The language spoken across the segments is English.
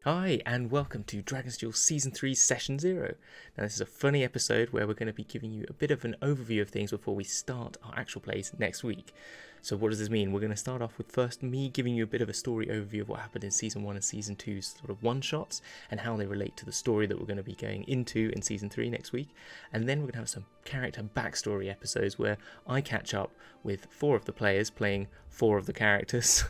Hi, and welcome to Dragon's Duel Season 3 Session 0. Now, this is a funny episode where we're going to be giving you a bit of an overview of things before we start our actual plays next week. So what does this mean? We're going to start off with first me giving you a bit of a story overview of what happened in Season 1 and Season 2's sort of one-shots and how they relate to the story that we're going to be going into in Season 3 next week. And then we're going to have some character backstory episodes where I catch up with 4 of the players playing 4 of the characters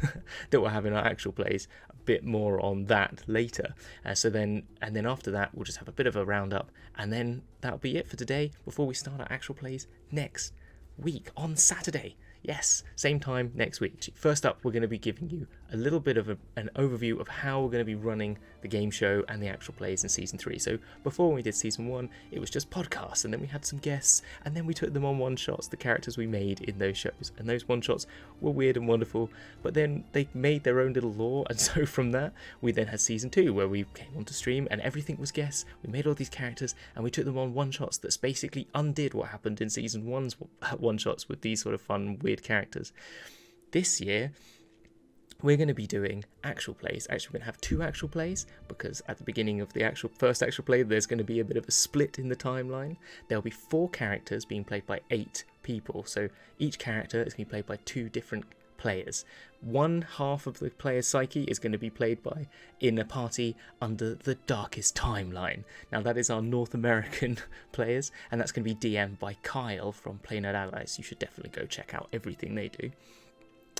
that we'll have in our actual plays. Bit more on that later. So then after that we'll just have a bit of a roundup, and then that'll be it for today before we start our actual plays next week on Saturday. Yes, same time next week. First up, we're going to be giving you a little bit of an overview of how we're going to be running the game show and the actual plays in Season 3. So before we did Season 1, it was just podcasts, and then we had some guests, and then we took them on one-shots, the characters we made in those shows. And those one-shots were weird and wonderful, but then they made their own little lore, and so from that, we then had Season 2, where we came onto stream, and everything was guests. We made all these characters, and we took them on one-shots that basically undid what happened in Season 1's one-shots with these sort of fun, weird characters. This year we're going to be doing actual plays. Actually, we're going to have 2 actual plays, because at the beginning of the first actual play there's going to be a bit of a split in the timeline. There'll be 4 characters being played by 8 people, so each character is going to be played by 2 different players. One half of the player's psyche is going to be played by in a party under the darkest timeline. Now that is our North American players, and that's going to be DM'd by Kyle from Play Nerd Allies. You should definitely go check out everything they do.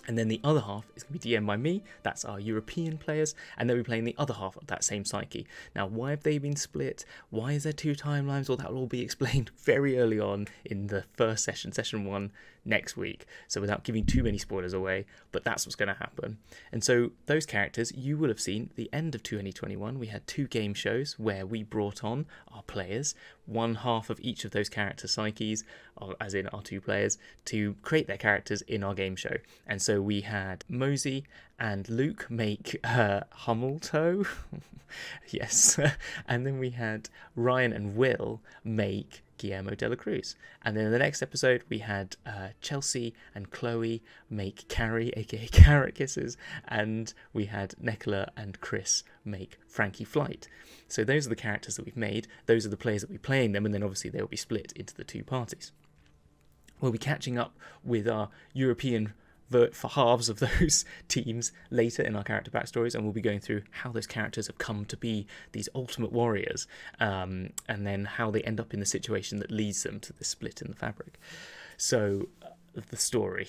And then the other half is going to be DM'd by me. That's our European players, and they'll be playing the other half of that same psyche. Now, why have they been split? Why is there 2 timelines? Well, that will all be explained very early on in the first session, Session 1, next week. So without giving too many spoilers away, but that's what's going to happen. And so those characters, you will have seen at the end of 2021, we had 2 game shows where we brought on our players, one half of each of those character psyches, as in our 2 players, to create their characters in our game show. And so we had Mosey and Luke make Hummeltoe. Yes. And then we had Ryan and Will make Guillermo De La Cruz. And then in the next episode we had Chelsea and Chloe make Carrie, aka Carrot Kisses, and we had Nicola and Chris make Frankie Flight. So those are the characters that we've made, those are the players that will be playing them, and then obviously they'll be split into the 2 parties. We'll be catching up with our European for halves of those teams later in our character backstories, and we'll be going through how those characters have come to be these ultimate warriors, and then how they end up in the situation that leads them to the split in the fabric. So the story.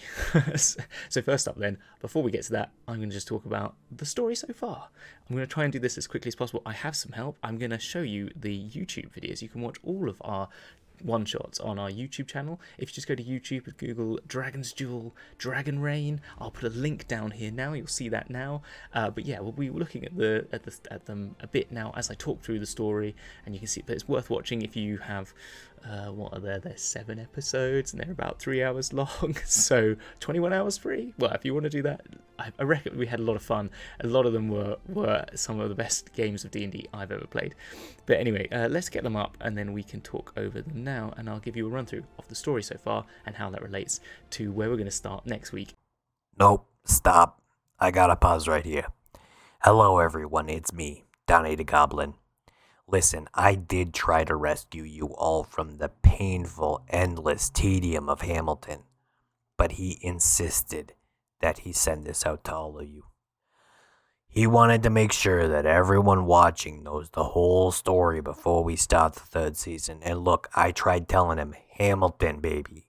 So first up then, before we get to that, I'm going to just talk about the story so far. I'm going to try and do this as quickly as possible. I have some help. I'm going to show you the YouTube videos. You can watch all of our one-shots on our YouTube channel. If you just go to YouTube and Google Dragon's Duel Dragon Reign, I'll put a link down here now. You'll see that now. But yeah, we'll be looking at them a bit now as I talk through the story, and you can see that it's worth watching if you have what are there? There's 7 episodes and they're about 3 hours long, so 21 hours free. Well, if you want to do that, I reckon we had a lot of fun. A lot of them were some of the best games of D&D I've ever played. But anyway, let's get them up and then we can talk over them now, and I'll give you a run through of the story so far and how that relates to where we're going to start next week. Nope, stop. I gotta pause right here. Hello everyone, it's me, Donny the Goblin. Listen, I did try to rescue you all from the painful, endless tedium of Hamilton, but he insisted that he send this out to all of you. He wanted to make sure that everyone watching knows the whole story before we start the 3rd season. And look, I tried telling him, Hamilton, baby.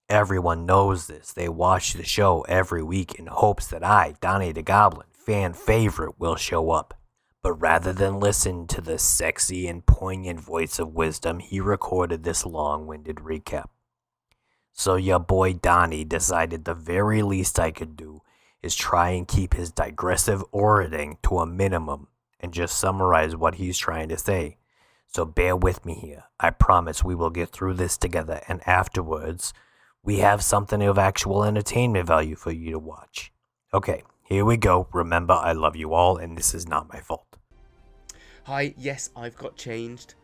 Everyone knows this. They watch the show every week in hopes that I, Donny the Goblin, fan favorite, will show up. But rather than listen to the sexy and poignant voice of wisdom, he recorded this long-winded recap. So your boy Donny decided the very least I could do is try and keep his digressive orating to a minimum and just summarize what he's trying to say. So bear with me here. I promise we will get through this together, and afterwards, we have something of actual entertainment value for you to watch. Okay, here we go. Remember, I love you all, and this is not my fault. Hi, yes, I've got changed.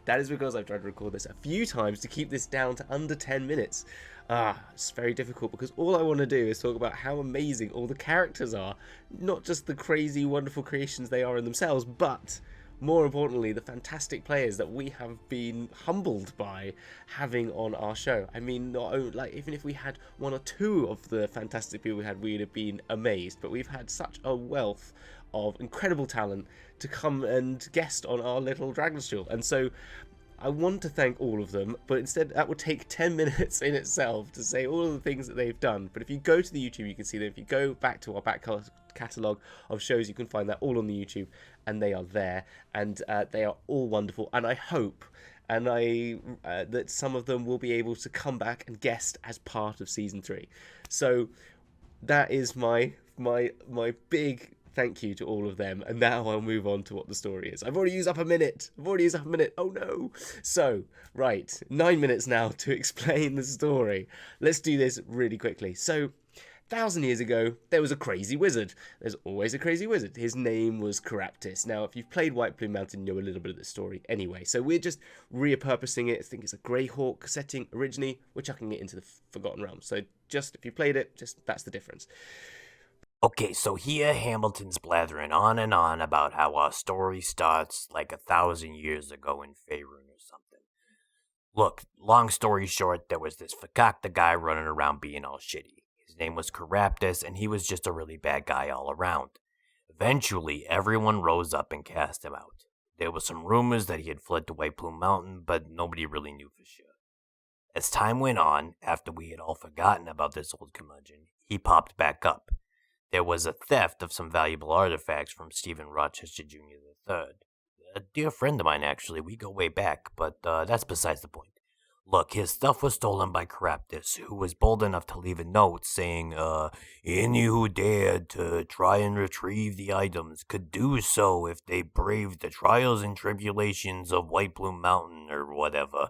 That is because I've tried to record this a few times to keep this down to under 10 minutes. It's very difficult because all I want to do is talk about how amazing all the characters are. Not just the crazy, wonderful creations they are in themselves, but more importantly, the fantastic players that we have been humbled by having on our show. I mean, not only, like, even if we had one or two of the fantastic people we had, we'd have been amazed. But we've had such a wealth of incredible talent to come and guest on our little Dragon's Duel. And so I want to thank all of them, but instead that would take 10 minutes in itself to say all of the things that they've done. But if you go to the YouTube, you can see them. If you go back to our back catalogue of shows, you can find that all on the YouTube, and they are there, and they are all wonderful. And I hope that some of them will be able to come back and guest as part of Season 3. So that is my big thank you to all of them, and now I'll move on to what the story is. I've already used up a minute. Oh no. So, right, 9 minutes now to explain the story. Let's do this really quickly. So, 1,000 years ago, there was a crazy wizard. There's always a crazy wizard. His name was Caraptis. Now, if you've played White Plume Mountain, you know a little bit of the story anyway. So we're just repurposing it. I think it's a Greyhawk setting originally. We're chucking it into the Forgotten Realms. So just, if you played it, just that's the difference. Okay, so here Hamilton's blathering on and on about how our story starts like 1,000 years ago in Faerun or something. Look, long story short, there was this fakakta guy running around being all shitty. His name was Caraptis, and he was just a really bad guy all around. Eventually, everyone rose up and cast him out. There were some rumors that he had fled to White Plume Mountain, but nobody really knew for sure. As time went on, after we had all forgotten about this old curmudgeon, he popped back up. There was a theft of some valuable artifacts from Stephen Rochester Jr. III. A dear friend of mine, actually. We go way back, but that's besides the point. Look, his stuff was stolen by Caraptis, who was bold enough to leave a note saying, any who dared to try and retrieve the items could do so if they braved the trials and tribulations of White Plume Mountain or whatever.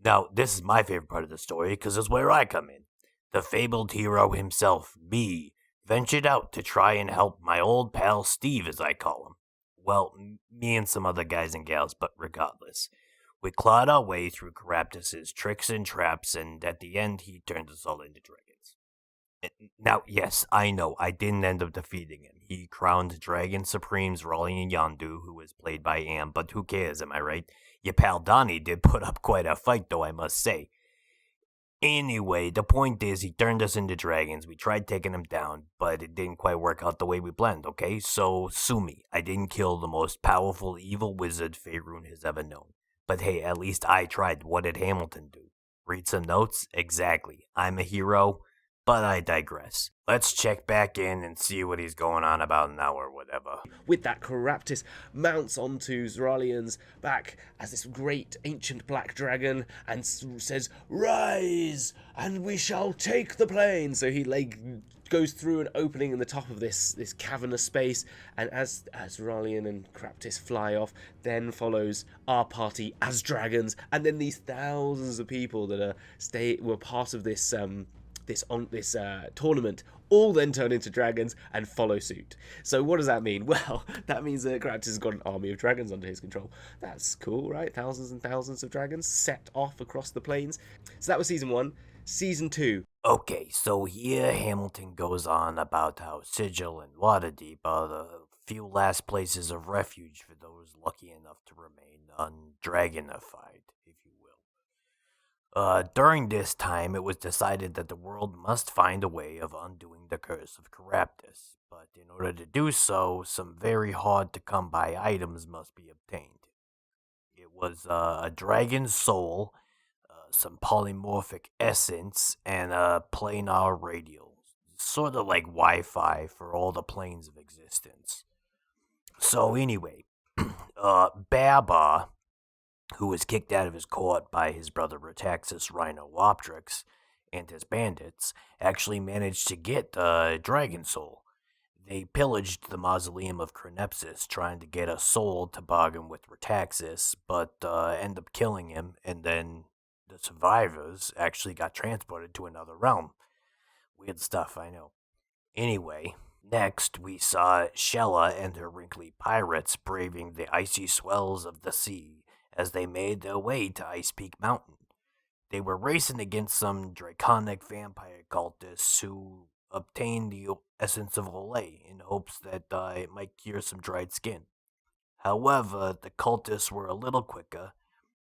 Now, this is my favorite part of the story, because it's where I come in. The fabled hero himself, me, ventured out to try and help my old pal Steve, as I call him. Well, me and some other guys and gals, but regardless. We clawed our way through Caraptis' tricks and traps, and at the end, he turned us all into dragons. Now, yes, I know, I didn't end up defeating him. He crowned Dragon Supremes Raleigh and Yondu, who was played by Am, but who cares, am I right? Your pal Donny did put up quite a fight, though, I must say. Anyway, the point is, he turned us into dragons. We tried taking him down, but it didn't quite work out the way we planned, okay? So, sue me. I didn't kill the most powerful evil wizard Faerun has ever known. But hey, at least I tried. What did Hamilton do? Read some notes? Exactly. I'm a hero, but I digress. Let's check back in and see what he's going on about now or whatever. With that, Caraptis mounts onto Zeralian's back as this great ancient black dragon and says, "Rise, and we shall take the plain." So he goes through an opening in the top of this cavernous space, and as Zeralian and Caraptis fly off, then follows our party as dragons, and then these thousands of people that were part of this tournament all then turn into dragons and follow suit. So what does that mean? Well, that means that Caraptis has got an army of dragons under his control. That's cool, right? Thousands and thousands of dragons set off across the plains. So that was Season 1. Season 2. Okay, so here Hamilton goes on about how Sigil and Waterdeep are the few last places of refuge for those lucky enough to remain undragonified, if you will. During this time, it was decided that the world must find a way of undoing the curse of Caraptis, but in order to do so, some very hard-to-come-by items must be obtained. It was a dragon's soul, some polymorphic essence, and a planar radial, sort of like Wi-Fi for all the planes of existence. So anyway, Baba, who was kicked out of his court by his brother Retaxus Rhinooptrix and his bandits, actually managed to get Dragon Soul. They pillaged the mausoleum of Cronepsis, trying to get a soul to bargain with Retaxus, but end up killing him, and then the survivors actually got transported to another realm. Weird stuff, I know. Anyway, next we saw Shella and her wrinkly pirates braving the icy swells of the sea as they made their way to Ice Peak Mountain. They were racing against some draconic vampire cultists who obtained the essence of Olay in hopes that it might cure some dried skin. However, the cultists were a little quicker.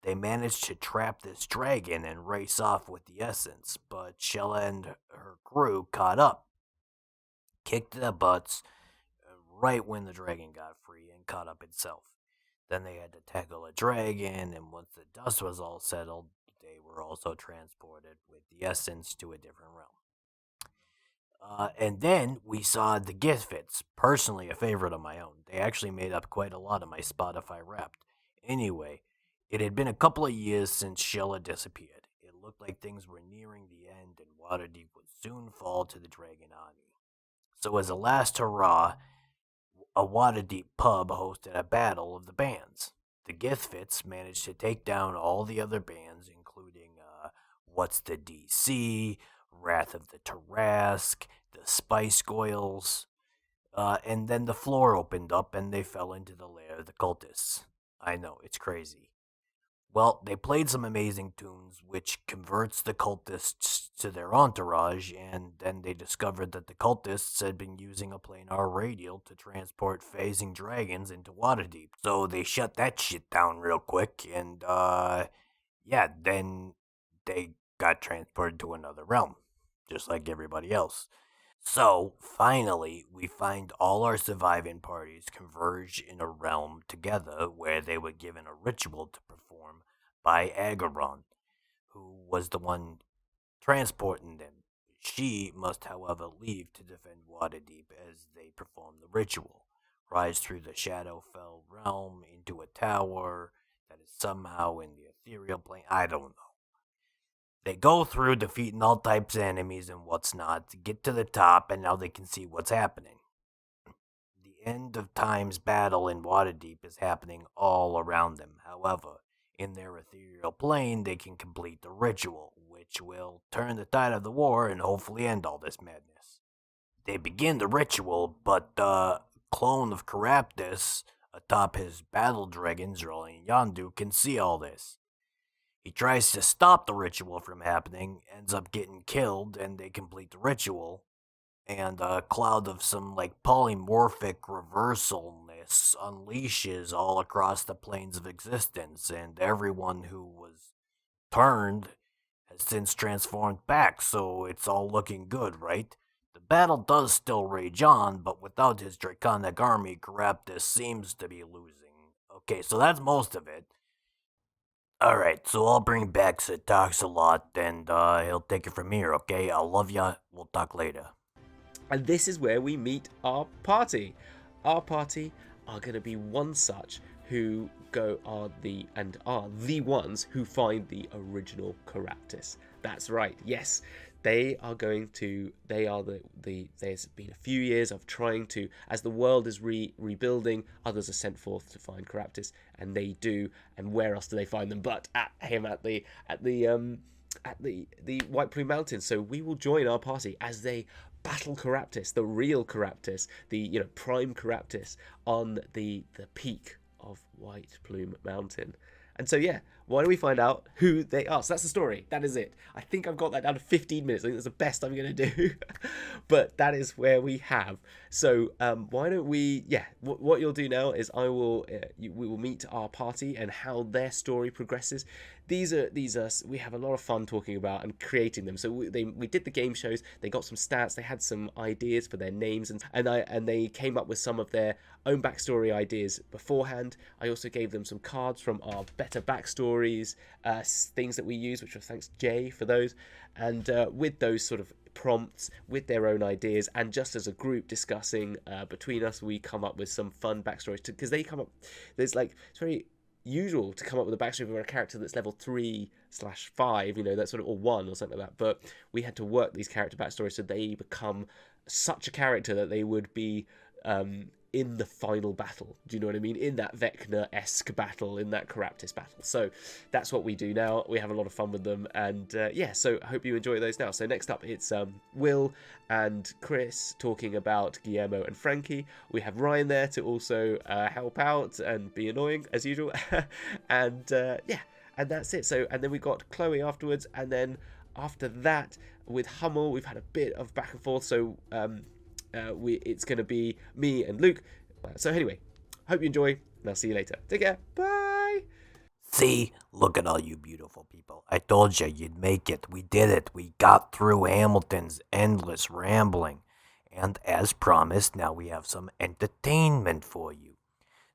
They managed to trap this dragon and race off with the essence, but Shella and her crew caught up, kicked their butts right when the dragon got free and caught up itself. Then they had to tackle a dragon, and once the dust was all settled, they were also transported with the essence to a different realm. And then we saw the Githfits, personally a favorite of my own. They actually made up quite a lot of my Spotify Wrapped. Anyway, it had been a couple of years since Shella disappeared. It looked like things were nearing the end and Waterdeep would soon fall to the Dragon Army. So as a last hurrah, a Waterdeep pub hosted a battle of the bands. The Githfits managed to take down all the other bands, including What's the DC, Wrath of the Tarrasque, the Spice Goyles, and then the floor opened up and they fell into the lair of the cultists. I know, it's crazy. Well, they played some amazing tunes, which converts the cultists to their entourage, and then they discovered that the cultists had been using a planar radial to transport phasing dragons into Waterdeep. So they shut that shit down real quick, and, then they got transported to another realm, just like everybody else. So, finally, we find all our surviving parties converge in a realm together where they were given a ritual to perform by Agaron, who was the one transporting them. She must, however, leave to defend Waterdeep as they perform the ritual, rise through the Shadowfell realm into a tower that is somehow in the ethereal plane. I don't know. They go through defeating all types of enemies and what's not to get to the top, and now they can see what's happening. The end of times battle in Waterdeep is happening all around them. However, in their ethereal plane, they can complete the ritual, which will turn the tide of the war and hopefully end all this madness. They begin the ritual, but the clone of Caraptus, atop his battle dragon, Zerlian Yondu, can see all this. He tries to stop the ritual from happening, ends up getting killed, and they complete the ritual. And a cloud of some, polymorphic reversalness unleashes all across the planes of existence, and everyone who was turned has since transformed back, so it's all looking good, right? The battle does still rage on, but without his draconic army, Caraptus seems to be losing. Okay, so that's most of it. Alright, so I'll bring back Sid Talks a lot, and he'll take it from here, okay? I love ya. We'll talk later. And this is where we meet our party. Our party are going to be one such who are the ones who find the original Caraptus. That's right. Yes, there's been a few years of trying to, as the world is rebuilding, others are sent forth to find Caraptus, and they do. And where else do they find them but at the White Plume Mountains? So we will join our party as they battle Caraptus, the real Caraptus, the prime Caraptus on the peak of White Plume Mountain. And so why don't we find out who they are? So that's the story. That is it. I think I've got that down to 15 minutes. I think that's the best I'm going to do. But that is where we have. So why don't we, what you'll do now is we will meet our party and how their story progresses. These are we have a lot of fun talking about and creating them. So we did the game shows. They got some stats. They had some ideas for their names, and they came up with some of their own backstory ideas beforehand. I also gave them some cards from our better backstories, things that we use, which was thanks Jay for those, and with those sort of prompts, with their own ideas, and just as a group discussing between us, we come up with some fun backstories because they come up. It's very usual to come up with a backstory for a character that's level 3/5, that sort of, or 1 or something like that. But we had to work these character backstories so they become such a character that they would be in the final battle. Do you know what I mean? In that Vecna-esque battle, in that Caraptus battle. So that's what we do now. We have a lot of fun with them, and so I hope you enjoy those now. So next up, it's Will and Chris talking about Guillermo and Frankie. We have Ryan there to also help out and be annoying as usual, and and that's it. So, and then we got Chloe afterwards, and then after that with Hummel, we've had a bit of back and forth. So, it's going to be me and Luke. So anyway, hope you enjoy, and I'll see you later. Take care. Bye. See, look at all you beautiful people. I told you you'd make it. We did it. We got through Hamilton's endless rambling. And as promised, now we have some entertainment for you.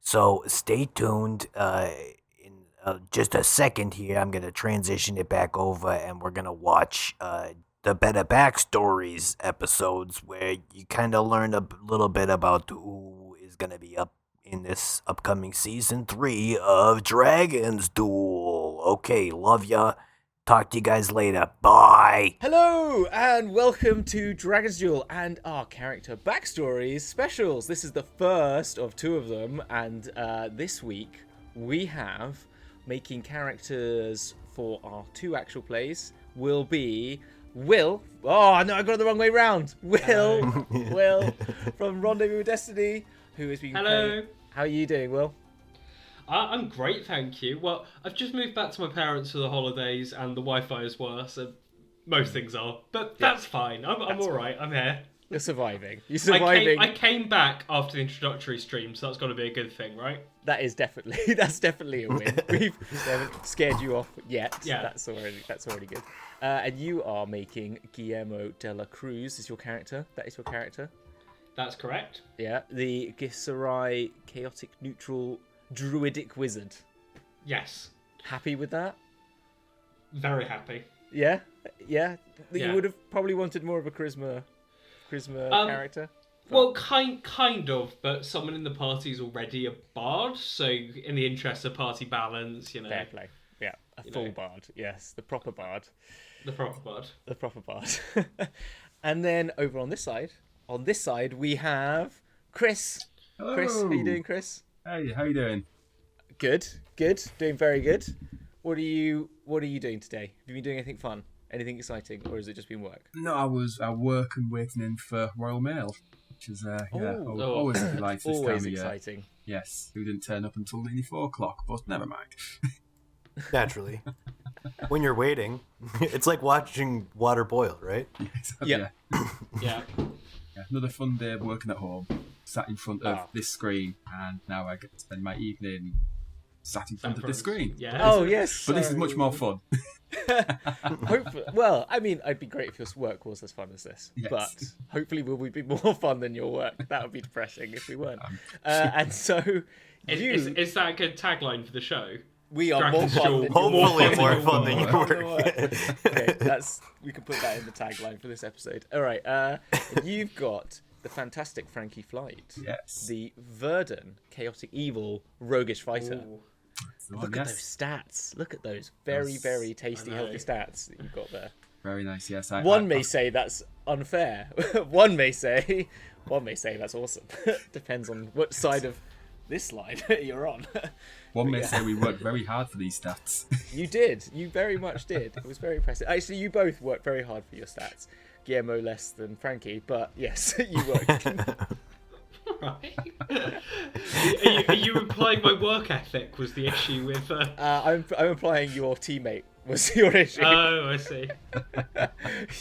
So stay tuned. In just a second here, I'm going to transition it back over and we're going to watch the Better Backstories episodes where you kind of learn a little bit about who is going to be up in this upcoming season 3 of Dragon's Duel. Okay, love ya. Talk to you guys later. Bye. Hello and welcome to Dragon's Duel and our character backstories specials. This is the first of 2 of them, and this week we have making characters for our 2 actual plays will be Will. Oh no, I got it the wrong way round. Will from Rendezvous with Destiny, who has been Hello. How are you doing, Will? I'm great, thank you. Well, I've just moved back to my parents for the holidays, and the Wi-Fi is worse, and most things are. But that's fine. I'm all right. I'm here. You're surviving. You're surviving. I came back after the introductory stream, so that's got to be a good thing, right? That's definitely a win. We haven't scared you off yet. Yeah. That's already good. And you are making Guillermo De La Cruz as your character. That is your character. That's correct. Yeah, the Githzerai chaotic neutral druidic wizard. Yes. Happy with that? Very happy. Yeah. You Yeah. would have probably wanted more of a charisma character. Well, kind of, but someone in the party is already a bard, so in the interest of party balance, you know. Fair play. Yeah, a full bard. Yes, the proper bard. The proper bard. The proper bard. And then over on this side, we have Chris. Hello. Chris, how you doing, Chris? Hey, how you doing? Good. Doing very good. What are you doing today? Have you been doing anything fun? Anything exciting, or has it just been work? No, I was at work and waiting in for Royal Mail, which is always a delight this Always time of exciting. year. Yes, who didn't turn up until nearly 4 o'clock, but never mind. Naturally. When you're waiting, it's like watching water boil, right? Yeah. Yeah. Yeah, another fun day of working at home, sat in front of this screen, and now I get to spend my evening sat in front of this screen. Yeah. Oh yes. But this is much more fun. Hopefully, well, I mean, it'd be great if your work was as fun as this, Yes. but hopefully we would be more fun than your work. That would be depressing if we weren't. And so, Is that a good tagline for the show? we are more Dragon's fun Duel. than your Hopefully work. more fun than your work. Okay, we can put that in the tagline for this episode. All right, you've got the Fantastic Frankie Flight, Yes. the Verdan, chaotic evil, roguish fighter. Ooh. Look at those stats. Look at those very, very tasty, healthy stats that you've got there. Very nice, yes. One may say that's unfair. One may say that's awesome. Depends on what side of this slide you're on. One may say we worked very hard for these stats. You did. You very much did. It was very impressive. Actually, you both worked very hard for your stats. Guillermo less than Frankie, but yes, you worked. Right. Are you implying my work ethic was the issue with? I'm implying your teammate was your issue. Oh, I see.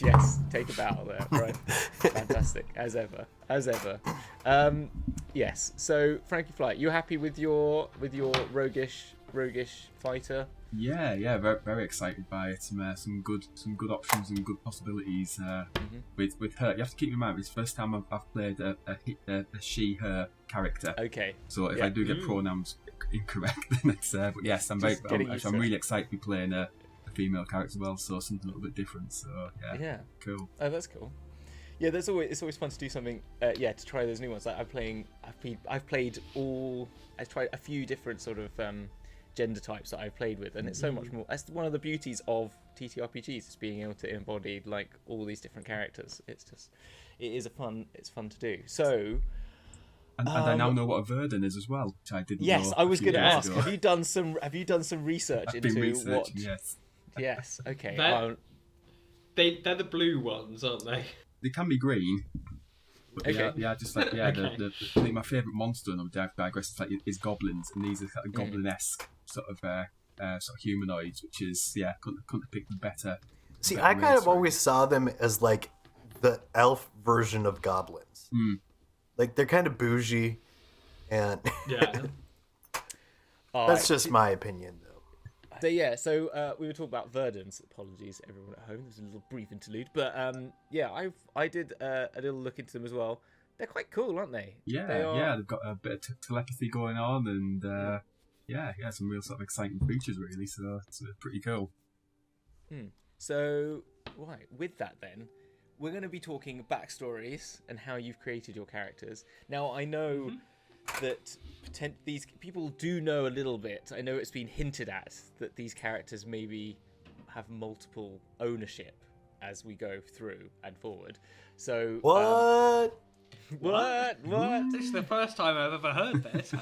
Yes, take a battle there. Right, fantastic as ever. Yes. So Frankie Flight, you happy with your roguish fighter? Yeah, very, very excited by it. Some good options and good possibilities with her. You have to keep in mind it's the first time I've played a she/her character. Okay. So if I do get pronouns incorrect, then it's. But yes, I'm really excited to be playing a female character as well. So something a little bit different. So yeah. Cool. Oh, that's cool. Yeah, it's always fun to do something. To try those new ones. Like I've tried a few different sort of gender types that I've played with, and it's so much more. That's one of the beauties of TTRPGs, is being able to embody like all these different characters. It's fun to do. So, and I now know what a Verdan is as well, which I didn't know. Yes, I was going to ask. Ago. Have you done some research I've into been researching, what? Yes. Yes. Okay. They're the blue ones, aren't they? They can be green. But Okay. Just like Okay. I think my favourite monster, and I digress, is goblins, and these are kind of goblin-esque sort of sort of humanoids, which is couldn't have picked them better. See, better I kind of race, really. always saw them as like the elf version of goblins. Like they're kind of bougie, and Yeah. that's just my opinion, though. So we were talking about Verdans. Apologies, everyone at home. There's a little brief interlude, but I did a little look into them as well. They're quite cool, aren't they? Yeah, they've got a bit of telepathy going on, and some real sort of exciting features, really. So it's pretty cool. So, right, with that then, we're going to be talking backstories and how you've created your characters. Now, I know that these people do know a little bit. I know it's been hinted at that these characters maybe have multiple ownership as we go through and forward. So What? What? This is the first time I've ever heard this.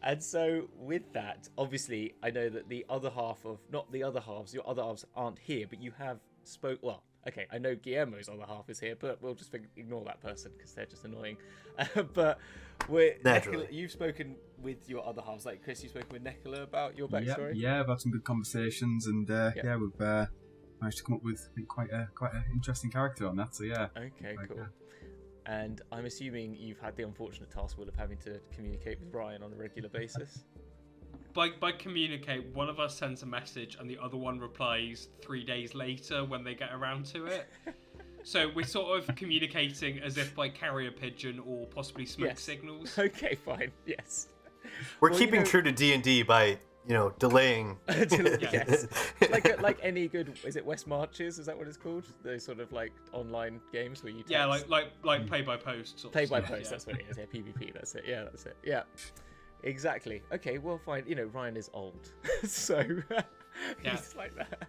And so with that, obviously, I know that the other half of, not the other halves, your other halves aren't here, but you have well, okay, I know Guillermo's other half is here, but we'll just ignore that person because they're just annoying. But Naturally. you've spoken with your other halves, like Chris, you've spoken with Nicola about your backstory? Yeah, I've had some good conversations, and we've managed to come up with quite an interesting character on that, so yeah. Okay, cool. And I'm assuming you've had the unfortunate task, Will, of having to communicate with Ryan on a regular basis? By communicate, one of us sends a message and the other one replies 3 days later when they get around to it. So we're sort of communicating as if by carrier pigeon or possibly smoke signals. Okay, fine. Yes. We're keeping true to D&D by, delaying. Yes. Like any good, is it West Marches? Is that what it's called? Those sort of like online games where you text. Yeah, like play by post. Play by post. That's what it is. Yeah, PvP. That's it. Yeah, that's it. Yeah. Exactly. Okay, well, fine. Ryan is old, so he's like that.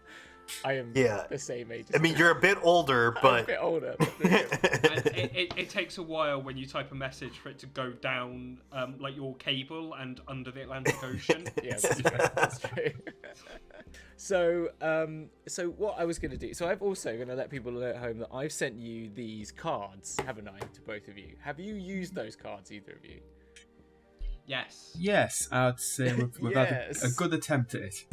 I am the same age. I mean, you're a bit older, but I'm a bit older. But and it takes a while when you type a message for it to go down like your cable and under the Atlantic Ocean. Yeah, that's true. That's true. So what I was going to do. So I've also going to let people know at home that I've sent you these cards, haven't I, to both of you? Have you used those cards, either of you? Yes, I'd say we've had a good attempt at it.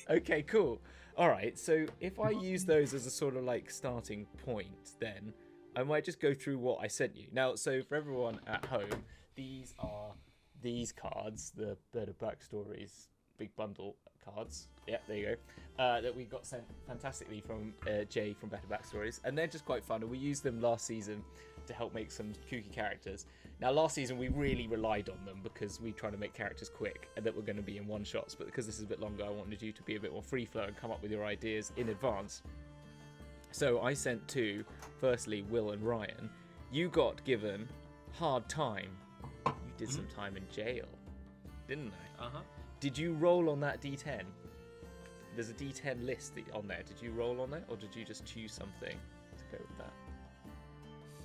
Okay, cool. All right, so if I use those as a sort of like starting point, then I might just go through what I sent you. Now, so for everyone at home, these are these cards, the Better Backstories big bundle cards. Yeah, there you go. That we got sent fantastically from Jay from Better Backstories, and they're just quite fun. And we used them last season to help make some kooky characters. Now, last season we really relied on them because we tried to make characters quick and that were going to be in one shots. But because this is a bit longer, I wanted you to be a bit more free flow and come up with your ideas in advance. So I sent to, firstly, Will and Ryan. You got given hard time. You did some time in jail, didn't I? Uh-huh. Did you roll on that D10? There's a D10 list on there. Did you roll on it, or did you just choose something to go with that?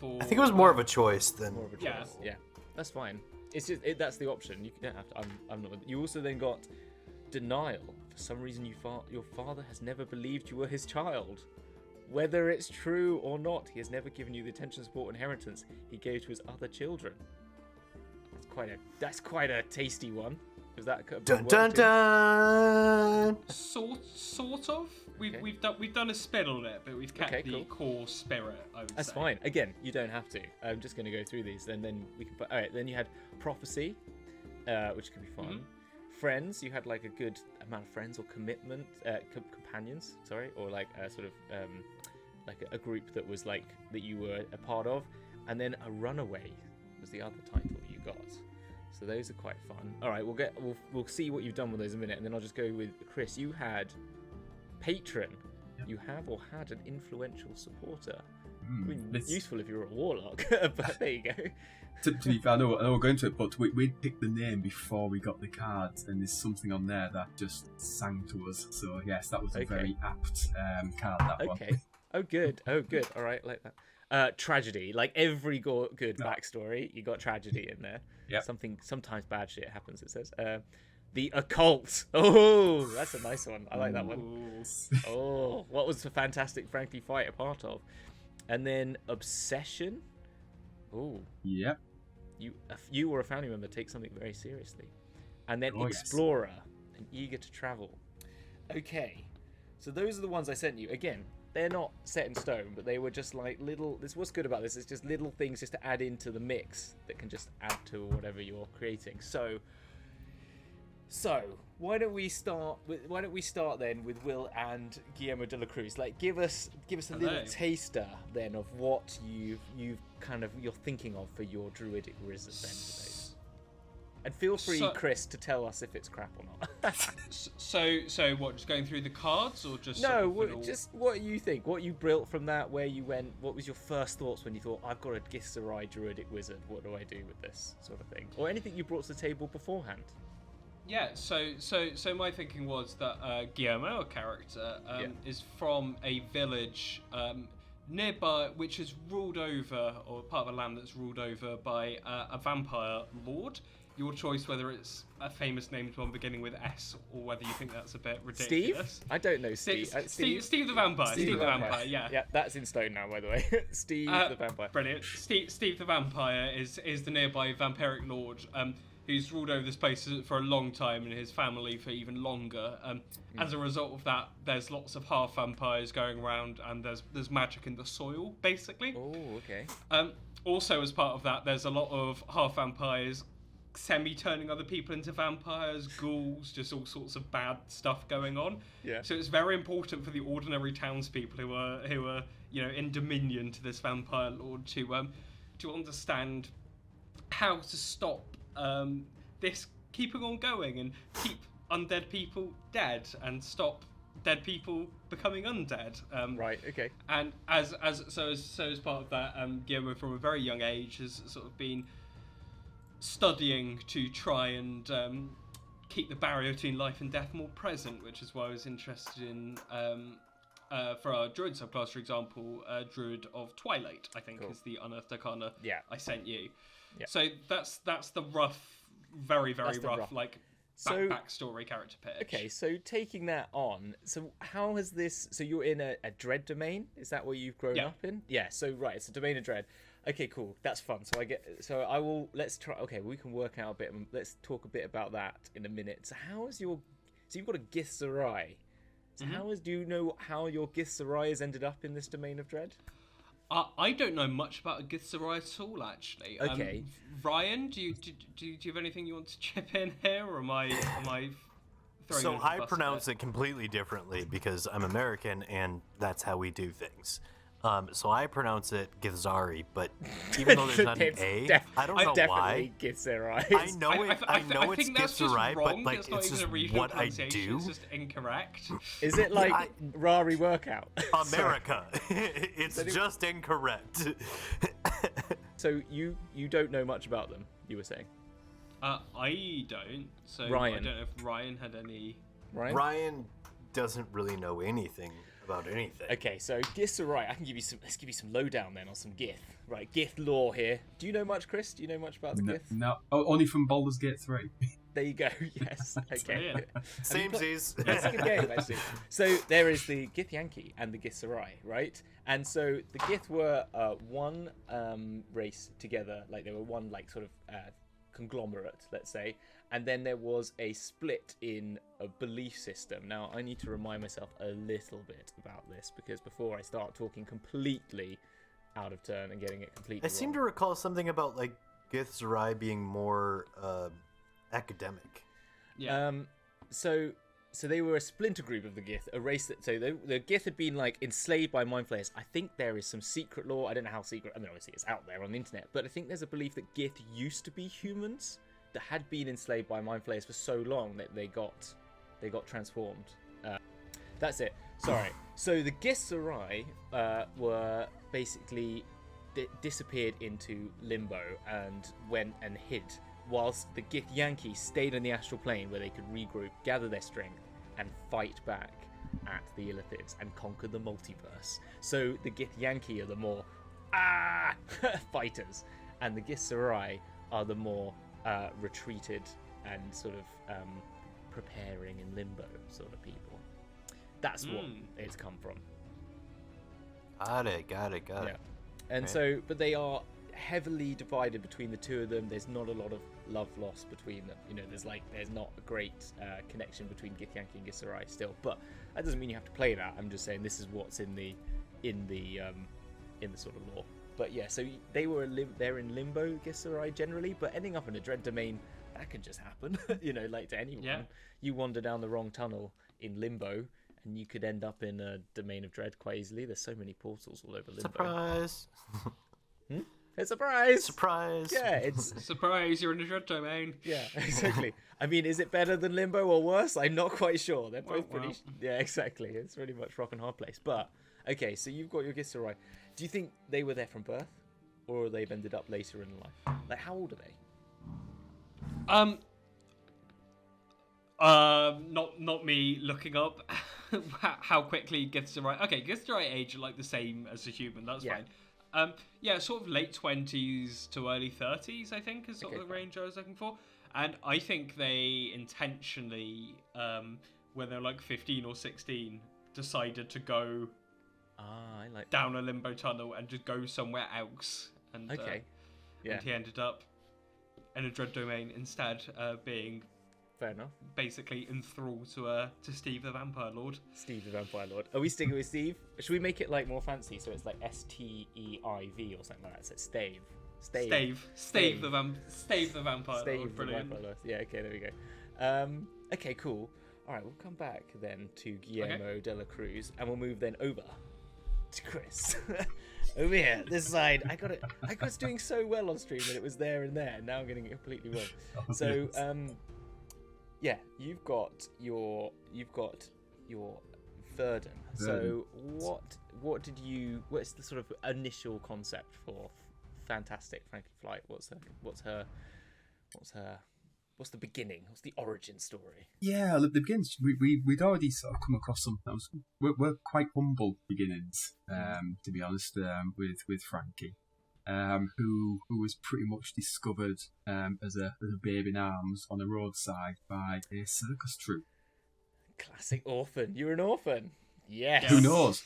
I think it was more of a choice than. More of a choice. Yeah, that's fine. It's just that's the option. You don't have to. I'm not. You also then got denial. For some reason, your father has never believed you were his child. Whether it's true or not, he has never given you the attention, support, and inheritance he gave to his other children. That's quite a tasty one. Is that dun dun dun? Sort of. We've done a spin on it, but we've kept the core spirit. I would That's say. fine. Again, you don't have to. I'm just going to go through these, and then we can. All right. Then you had prophecy, which could be fun. Mm-hmm. Friends. You had like a good amount of friends or commitment, companions. Sorry, or like a sort of like a group that was like that you were a part of, and then a runaway was the other title you got. So those are quite fun. All right, we'll see what you've done with those in a minute, and then I'll just go with Chris. You had patron. Yep. You have or had an influential supporter. I mean, useful if you're a warlock, but there you go. To be fair, I know we're going to it, but we picked the name before we got the cards, and there's something on there that just sang to us. So yes, that was a very apt card. That one. Okay. Oh, good. All right, like that. Tragedy, like every good backstory, you got tragedy in there. Yeah. Sometimes bad shit happens. It says the occult. Oh, that's a nice one. I like that one. Oh, what was the Fantastic Frankie Flight a part of? And then obsession. Oh. Yep. You or a family member take something very seriously. And then explorer. Yes. and eager to travel. Okay, so those are the ones I sent you. Again, they're not set in stone, but they were just like little... What's good about this is just little things just to add into the mix that can just add to whatever you're creating. So why don't we start then with Will and Guillermo De La Cruz? Like, give us a little taster then of what you're thinking of for your druidic wizard then today. And feel free, Chris, to tell us if it's crap or not. so what? Just going through the cards, or just just what you think, what you built from that, where you went. What was your first thoughts when you thought, I've got a Githzerai druidic wizard? What do I do with this sort of thing, or anything you brought to the table beforehand? Yeah. So my thinking was that Guillermo, a character, is from a village nearby, which is ruled over, or part of a land that's ruled over by a vampire lord. Your choice whether it's a famous named one beginning with S or whether you think that's a bit ridiculous. Steve? I don't know Steve. Steve the Vampire. Steve the Vampire, yeah. Yeah, that's in stone now, by the way. Steve the Vampire. Brilliant. Steve the Vampire is the nearby vampiric lord who's ruled over this place for a long time, and his family for even longer. As a result of that, there's lots of half vampires going around, and there's magic in the soil, basically. Oh, okay. Also, as part of that, there's a lot of half vampires semi-turning other people into vampires, ghouls, just all sorts of bad stuff going on. Yeah. So it's very important for the ordinary townspeople who are in dominion to this vampire lord to understand how to stop this keeping on going and keep undead people dead and stop dead people becoming undead. Right. Okay. And as part of that, Guillermo from a very young age has sort of been studying to try and keep the barrier between life and death more present, which is why I was interested in, for our Druid subclass, for example, Druid of Twilight, I think is the Unearthed Arcana I sent you. Yeah. So that's the rough, very, very rough, like, backstory character pitch. Okay, so taking that on, so how has this... So you're in a Dread domain? Is that what you've grown up in? Yeah, so right, it's a domain of Dread. Okay, cool. That's fun. Let's try. Okay, we can work out a bit. Let's talk a bit about that in a minute. So you've got a Githzerai. So do you know how your Githzerai has ended up in this domain of Dread? I don't know much about a Githzerai at all, actually. Okay. Ryan, do you have anything you want to chip in here, or am I throwing? So I pronounce it completely differently because I'm American and that's how we do things. So I pronounce it Githzerai, but even though there's not an A, I don't know why. Githzerai. I know it's Githzerai, but like it's just what I do. It's just incorrect. Is it like Rari workout? America. It's just incorrect. So you don't know much about them, you were saying? I don't. So Ryan. I don't know if Ryan had any. Ryan doesn't really know anything about anything. Okay, so Githzerai, let's give you some lowdown then on some Gith. Right, Gith lore here. Do you know much, Chris? Do you know much about the Gith? No. Oh, only from Baldur's Gate 3. There you go, yes. Okay. Samesies. That's a good game, actually. So there is the Githyanki and the Githzerai, right? And so the Gith were one race together, like they were one like sort of conglomerate, let's say, and then there was a split in a belief system. Now I need to remind myself a little bit about this because before I start talking completely out of turn and getting it completely I seem to recall something about like Githzerai being more academic. Yeah. So they were a splinter group of the Gith, a race that... So the Gith had been, like, enslaved by mind flayers. I think there is some secret law. I don't know how secret... I mean, obviously it's out there on the internet. But I think there's a belief that Gith used to be humans that had been enslaved by mind flayers for so long that they got transformed. That's it. Sorry. So the Githzerai were basically disappeared into limbo and went and hid, whilst the Githyanki stayed on the astral plane where they could regroup, gather their strength, and fight back at the Illithids and conquer the multiverse. So the Githyanki are the more fighters, and the Githzerai are the more retreated and sort of preparing in limbo sort of people. That's what it's come from. Got it. And so, but they are heavily divided between the two of them. There's not a lot of love lost between them. You know, there's not a great connection between Githyanki and Githzerai still, but that doesn't mean you have to play that. I'm just saying this is what's in the sort of lore. But yeah, so they're in limbo, Githzerai generally, but ending up in a dread domain, that can just happen. You know, like to anyone. Yeah. You wander down the wrong tunnel in limbo, and you could end up in a domain of dread quite easily. There's so many portals all over limbo. Surprise! It's a surprise! Surprise! Yeah, it's Surprise, you're in a dread domain. yeah, exactly. I mean, is it better than limbo or worse? I'm not quite sure. They're both pretty. Yeah, exactly. It's pretty much rock and hard place. But okay, so you've got your Githzerai. Do you think they were there from birth, or they've ended up later in life? Like, how old are they? Not me looking up how quickly Githzerai. Okay, Githzerai age are like the same as a human. That's Yeah. fine. Yeah, sort of late 20s to early 30s, I think, is sort of the fine. range I was looking for. And I think they intentionally, when they're like 15 or 16, decided to go I like. down a limbo tunnel and just go somewhere else. And Okay. Yeah. and he ended up in a dread domain instead, being Fair enough. basically enthralled to Steve the Vampire Lord. Steve the Vampire Lord. Are we sticking with Steve? Should we make it like more fancy? So it's like Steiv or something like that. So it's Stave. Stave the Vampire Stave Lord. the Brilliant. Vampire Lord. Yeah. Okay. There we go. Okay. Cool. All right. We'll come back then to Guillermo De La Cruz, and we'll move then over to Chris. Over here, this side. I got it. I was doing so well on stream when it was there and there. Now I'm getting it completely wrong. So, yeah, you've got your Verdan. So what's the sort of initial concept for Fantastic Frankie Flight? What's the beginning? What's the origin story? Yeah, the beginnings. We'd already sort of come across something that was we're quite humble beginnings, to be honest, with Frankie, who was pretty much discovered as a babe in arms on a roadside by a circus troupe. Classic orphan. You're an orphan. Yes. Who knows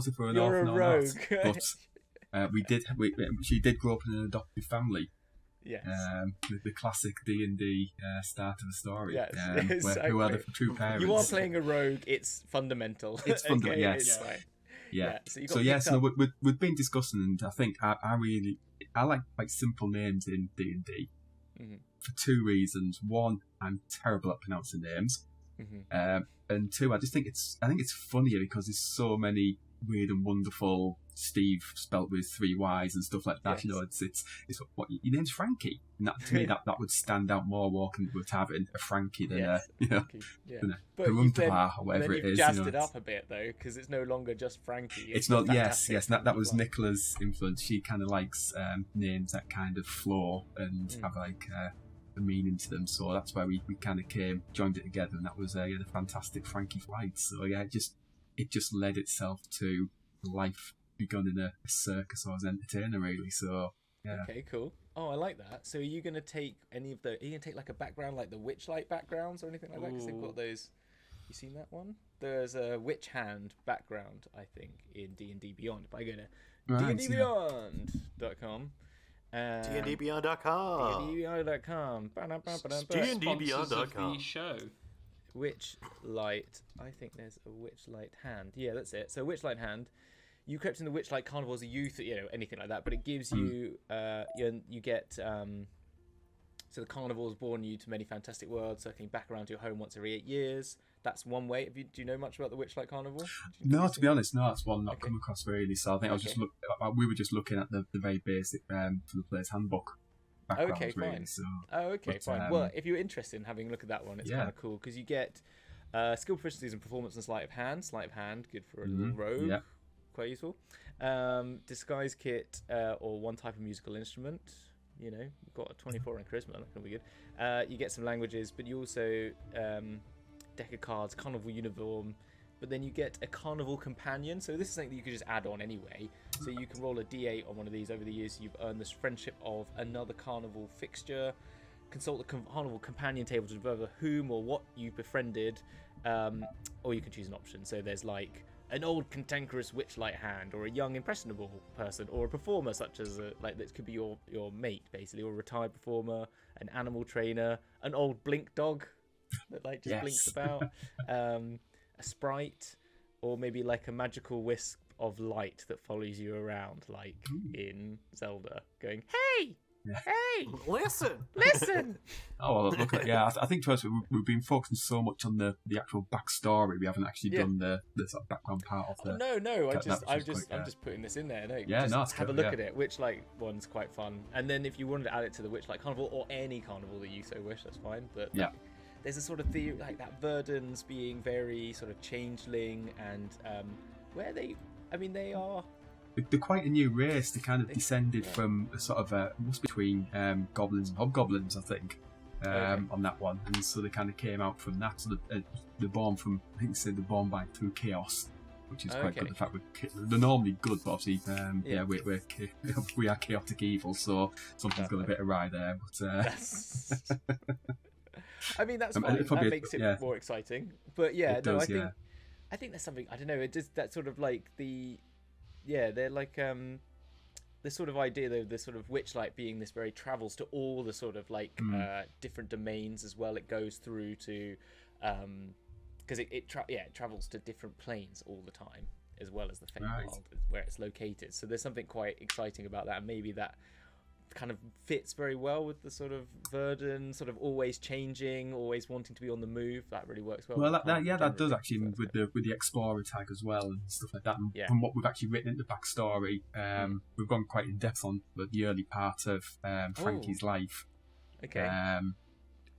if we're an You're orphan a or rogue. not? But she did grow up in an adoptive family. Yes. The classic D&D start of the story. Yes, where, who are the true parents? You are playing a rogue. It's fundamental. It's fundamental. Okay, Yes. it's fine. Yeah. So we've been discussing, and I think I like quite simple names in D&D for two reasons. One, I'm terrible at pronouncing names, and two, I think it's funnier because there's so many weird and wonderful Steve spelt with 3 Y's and stuff like that. Yes. You know, it's what your name's Frankie, and that to me that would stand out more walking with having a Frankie than Yes. than But a you've then, Rumpapa or whatever you've it is. jazzed you know, it up a bit though, because it's no longer just Frankie. It's not. Yes. Fantastic That was Frankie Nicola's influence. She kind of likes names that kind of flow and have like a meaning to them. So that's why we kind of joined it together, and that was the Fantastic Frankie Flight. So yeah, it just led itself to life begun in a circus or as an entertainer, really. So yeah. Okay, cool. Oh, I like that. So are you going to take any of the? Are you going to take like a background, like the Witchlight backgrounds or anything like that? Because they've got those. You seen that one? There's a witch hand background, I think, in D&D Beyond. If I go to dndbeyond.com. dndbeyond.com. dndbeyond.com. dndbeyond.com. The show. Witchlight. I think there's a Witchlight hand. Yeah, that's it. So Witchlight hand. You crept in the Witchlight Carnival as a youth, anything like that. But it gives you, you get. So the carnival has born you to many fantastic worlds, circling back around to your home once every 8 years. That's one way. Do you know much about the Witchlight Carnival? No, to be honest, no. That's one not come across really. So I think we were just looking at the very basic for the player's handbook. Okay, fine. Really, so, fine. Well, if you're interested in having a look at that one, it's kind of cool because you get skill proficiencies and performance and sleight of hand. Sleight of hand, good for a little rogue. Yeah. Quite useful. Disguise kit or one type of musical instrument. You've got a 24 in charisma. That's gonna be good. You get some languages, but you also deck of cards, carnival uniform. But then you get a carnival companion. So this is something that you could just add on anyway. So you can roll a d8 on one of these over the years. You've earned this friendship of another carnival fixture. Consult the carnival companion table to discover whom or what you befriended, or you can choose an option. So there's like an old cantankerous witchlight hand, or a young impressionable person, or a performer such as this could be your mate basically, or a retired performer, an animal trainer, an old blink dog that like just blinks about, a sprite, or maybe like a magical wisp of light that follows you around, like in Zelda, going, "Hey, hey, listen!" Oh, well, look at I think to us we've been focusing so much on the actual backstory. We haven't actually done the sort of background part of the. No. I'm just putting this in there. No, just have a look at it. Witchlight one's quite fun, and then if you wanted to add it to the Witchlight Carnival or any carnival that you so wish, that's fine. But there's a sort of theory like that Verdan's being very sort of changeling, and where they are. They're quite a new race. They kind of descended from a sort of must be between goblins and hobgoblins, I think, on that one. And so they kind of came out from that. So they're born from, I think they said they're born through chaos, which is quite good. The fact they're normally good, but obviously, we are chaotic evil, so something's got a bit awry there. But I mean, that's fine. That makes it more exciting. But I think there's something, I don't know. It just that sort of like they're like the sort of idea though, the sort of Witchlight being this very travels to all the sort of like different domains as well. It goes through to because it travels to different planes all the time, as well as the Feywild where it's located. So there's something quite exciting about that, and maybe that kind of fits very well with the sort of Verdan, sort of always changing, always wanting to be on the move. That really works well. Well, that does actually with the explorer tag as well and stuff like that. And from what we've actually written in the backstory, we've gone quite in depth on the early part of Frankie's life. Okay.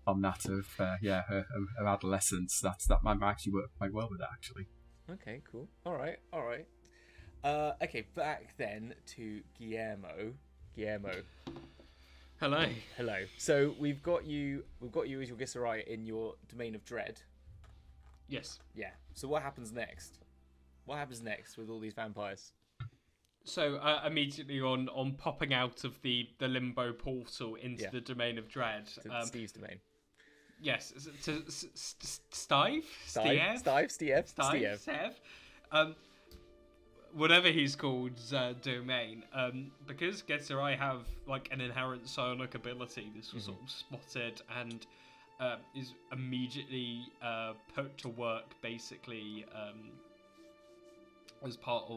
On that of her adolescence. That might actually work quite well with that actually. Okay, cool. All right. Okay, back then to Guillermo. Hello. So we've got you as your Githzerai in your domain of dread. Yes. Yeah. So what happens next? What happens next with all these vampires? So immediately on popping out of the limbo portal into the domain of dread. To Steve's domain. Yes. To Steve. Whatever he's called, domain, because Githzerai have like an inherent psionic ability. This was sort of spotted and is immediately put to work, basically as part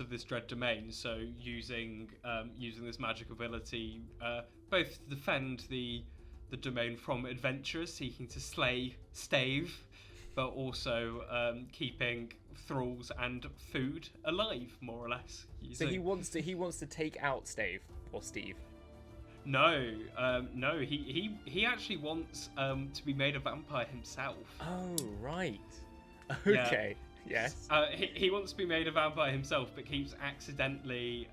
of this dread domain. So using this magic ability, both to defend the domain from adventurers seeking to slay Stave, but also keeping thralls and food alive, more or less. So he wants to take out Stave or Steve. No. He actually wants to be made a vampire himself. Oh right. Okay. Yeah. Yes. He wants to be made a vampire himself, but keeps accidentally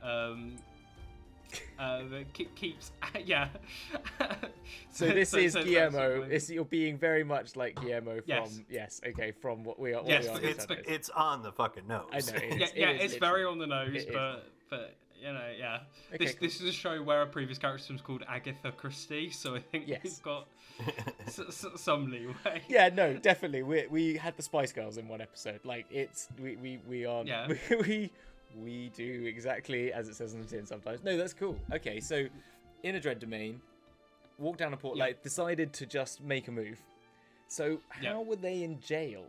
So this is Guillermo. You're being very much like Guillermo from from what we are. It's on the fucking nose. I know. It's very on the nose, but you know, Okay, this is a show where a previous character was called Agatha Christie, so I think we've got some leeway. Yeah, no, definitely. We had the Spice Girls in one episode. Like we are we do exactly as it says on the tin sometimes. No, that's cool. Okay, so in a dread domain, walk down a port, like decided to just make a move. So how were they in jail?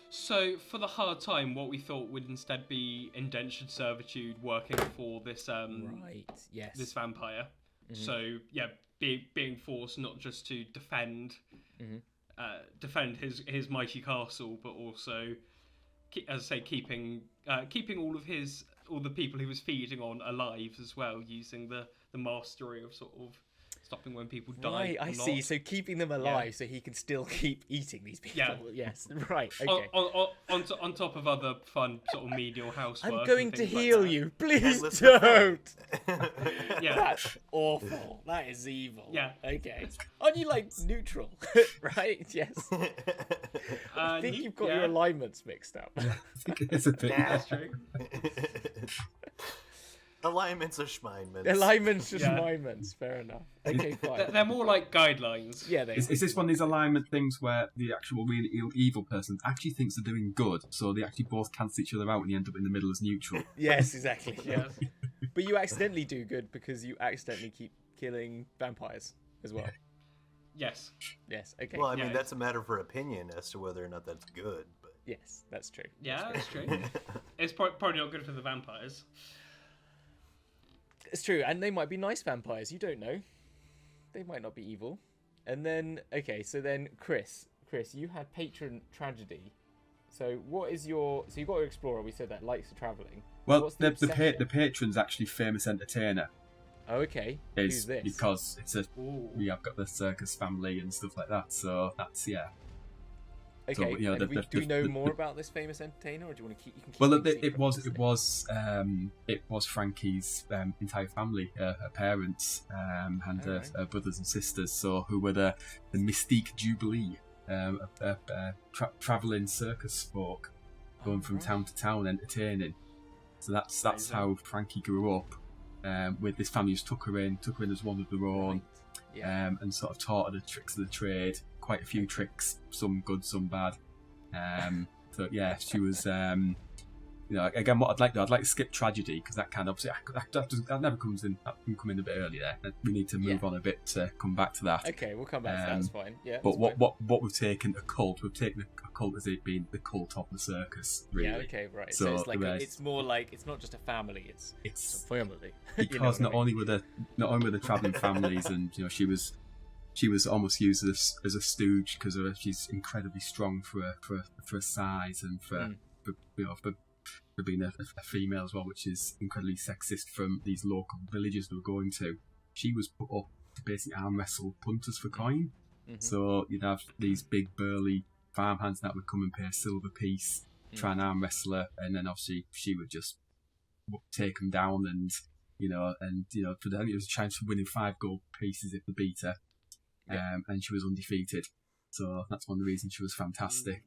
So for the hard time, what we thought would instead be indentured servitude, working for this this vampire. Mm-hmm. So being forced not just to defend his mighty castle, but also, as I say, keeping all the people he was feeding on alive as well, using the mastery of sort of stopping when people die. Right, I see. So keeping them alive so he can still keep eating these people. Yeah. Yes, right. Okay. On top of other fun sort of menial housework. I'm going to heal you. Please don't. Yeah. That's awful. That is evil. Yeah. Okay. Aren't you like neutral? Right? Yes. I think you've got your alignments mixed up. I think it is a bit. That's true. Alignments are schmeinments. Alignments are Yeah. schmeinments. Fair enough. Okay, fine. They're more like guidelines. Yeah, they Is this one of these alignment things where the actual really evil person actually thinks they're doing good, so they actually both cancel each other out and you end up in the middle as neutral? Yes, exactly. Yes. But you accidentally do good because you accidentally keep killing vampires as well. Yes. Yes, okay. Well, I mean, Yeah. that's a matter for opinion as to whether or not that's good. But Yes, that's true. Yeah, that's true. It's probably not good for the vampires. It's true, and they might be nice vampires. You don't know. They might not be evil. And then, okay, so then Chris, you had patron tragedy. So what is your? So you've got your explorer. We said that likes traveling. Well, What's the obsession? patron's actually famous entertainer. Oh, okay. Is Who's this? because it's a Ooh. we have got the circus family and stuff like that. So that's yeah. Okay. So, you know, and do we know the- more about this famous entertainer, or do you want to keep? You can keep Well, things it secret, was obviously. it was Frankie's entire family, her parents and Alright. her brothers and sisters, so who were the Mystique Jubilee, traveling circus folk, going from Alright. town to town entertaining. So that's Amazing. how Frankie grew up. With this family, just took her in as one of their own, Right. Yeah. and sort of taught her the tricks of the trade. Quite a few tricks, some good, some bad. So yeah, she was. You know, again, what I'd like to skip tragedy because that kind of obviously that never comes in. That can come in a bit earlier. We need to move on a bit to come back to that. Okay, we'll come back to that. That's fine. Yeah. But that's fine. what we've taken a cult as it being the cult of the circus, really. Yeah. Okay. Right. So it's like the it's more like it's not just a family. It's It's a family. because not only were the travelling families, and you know she was almost used as a stooge because she's incredibly strong for her size and for being a female as well, which is incredibly sexist from these local villages they were going to. She was put up to basically arm wrestle punters for coin. Mhm. So you'd have these big burly farmhands that would come and pay a silver piece, try and arm wrestle her, and then obviously she would just take them down and for the, it was a chance for winning 5 gold pieces if they beat her. And she was undefeated. So that's one of the reasons she was fantastic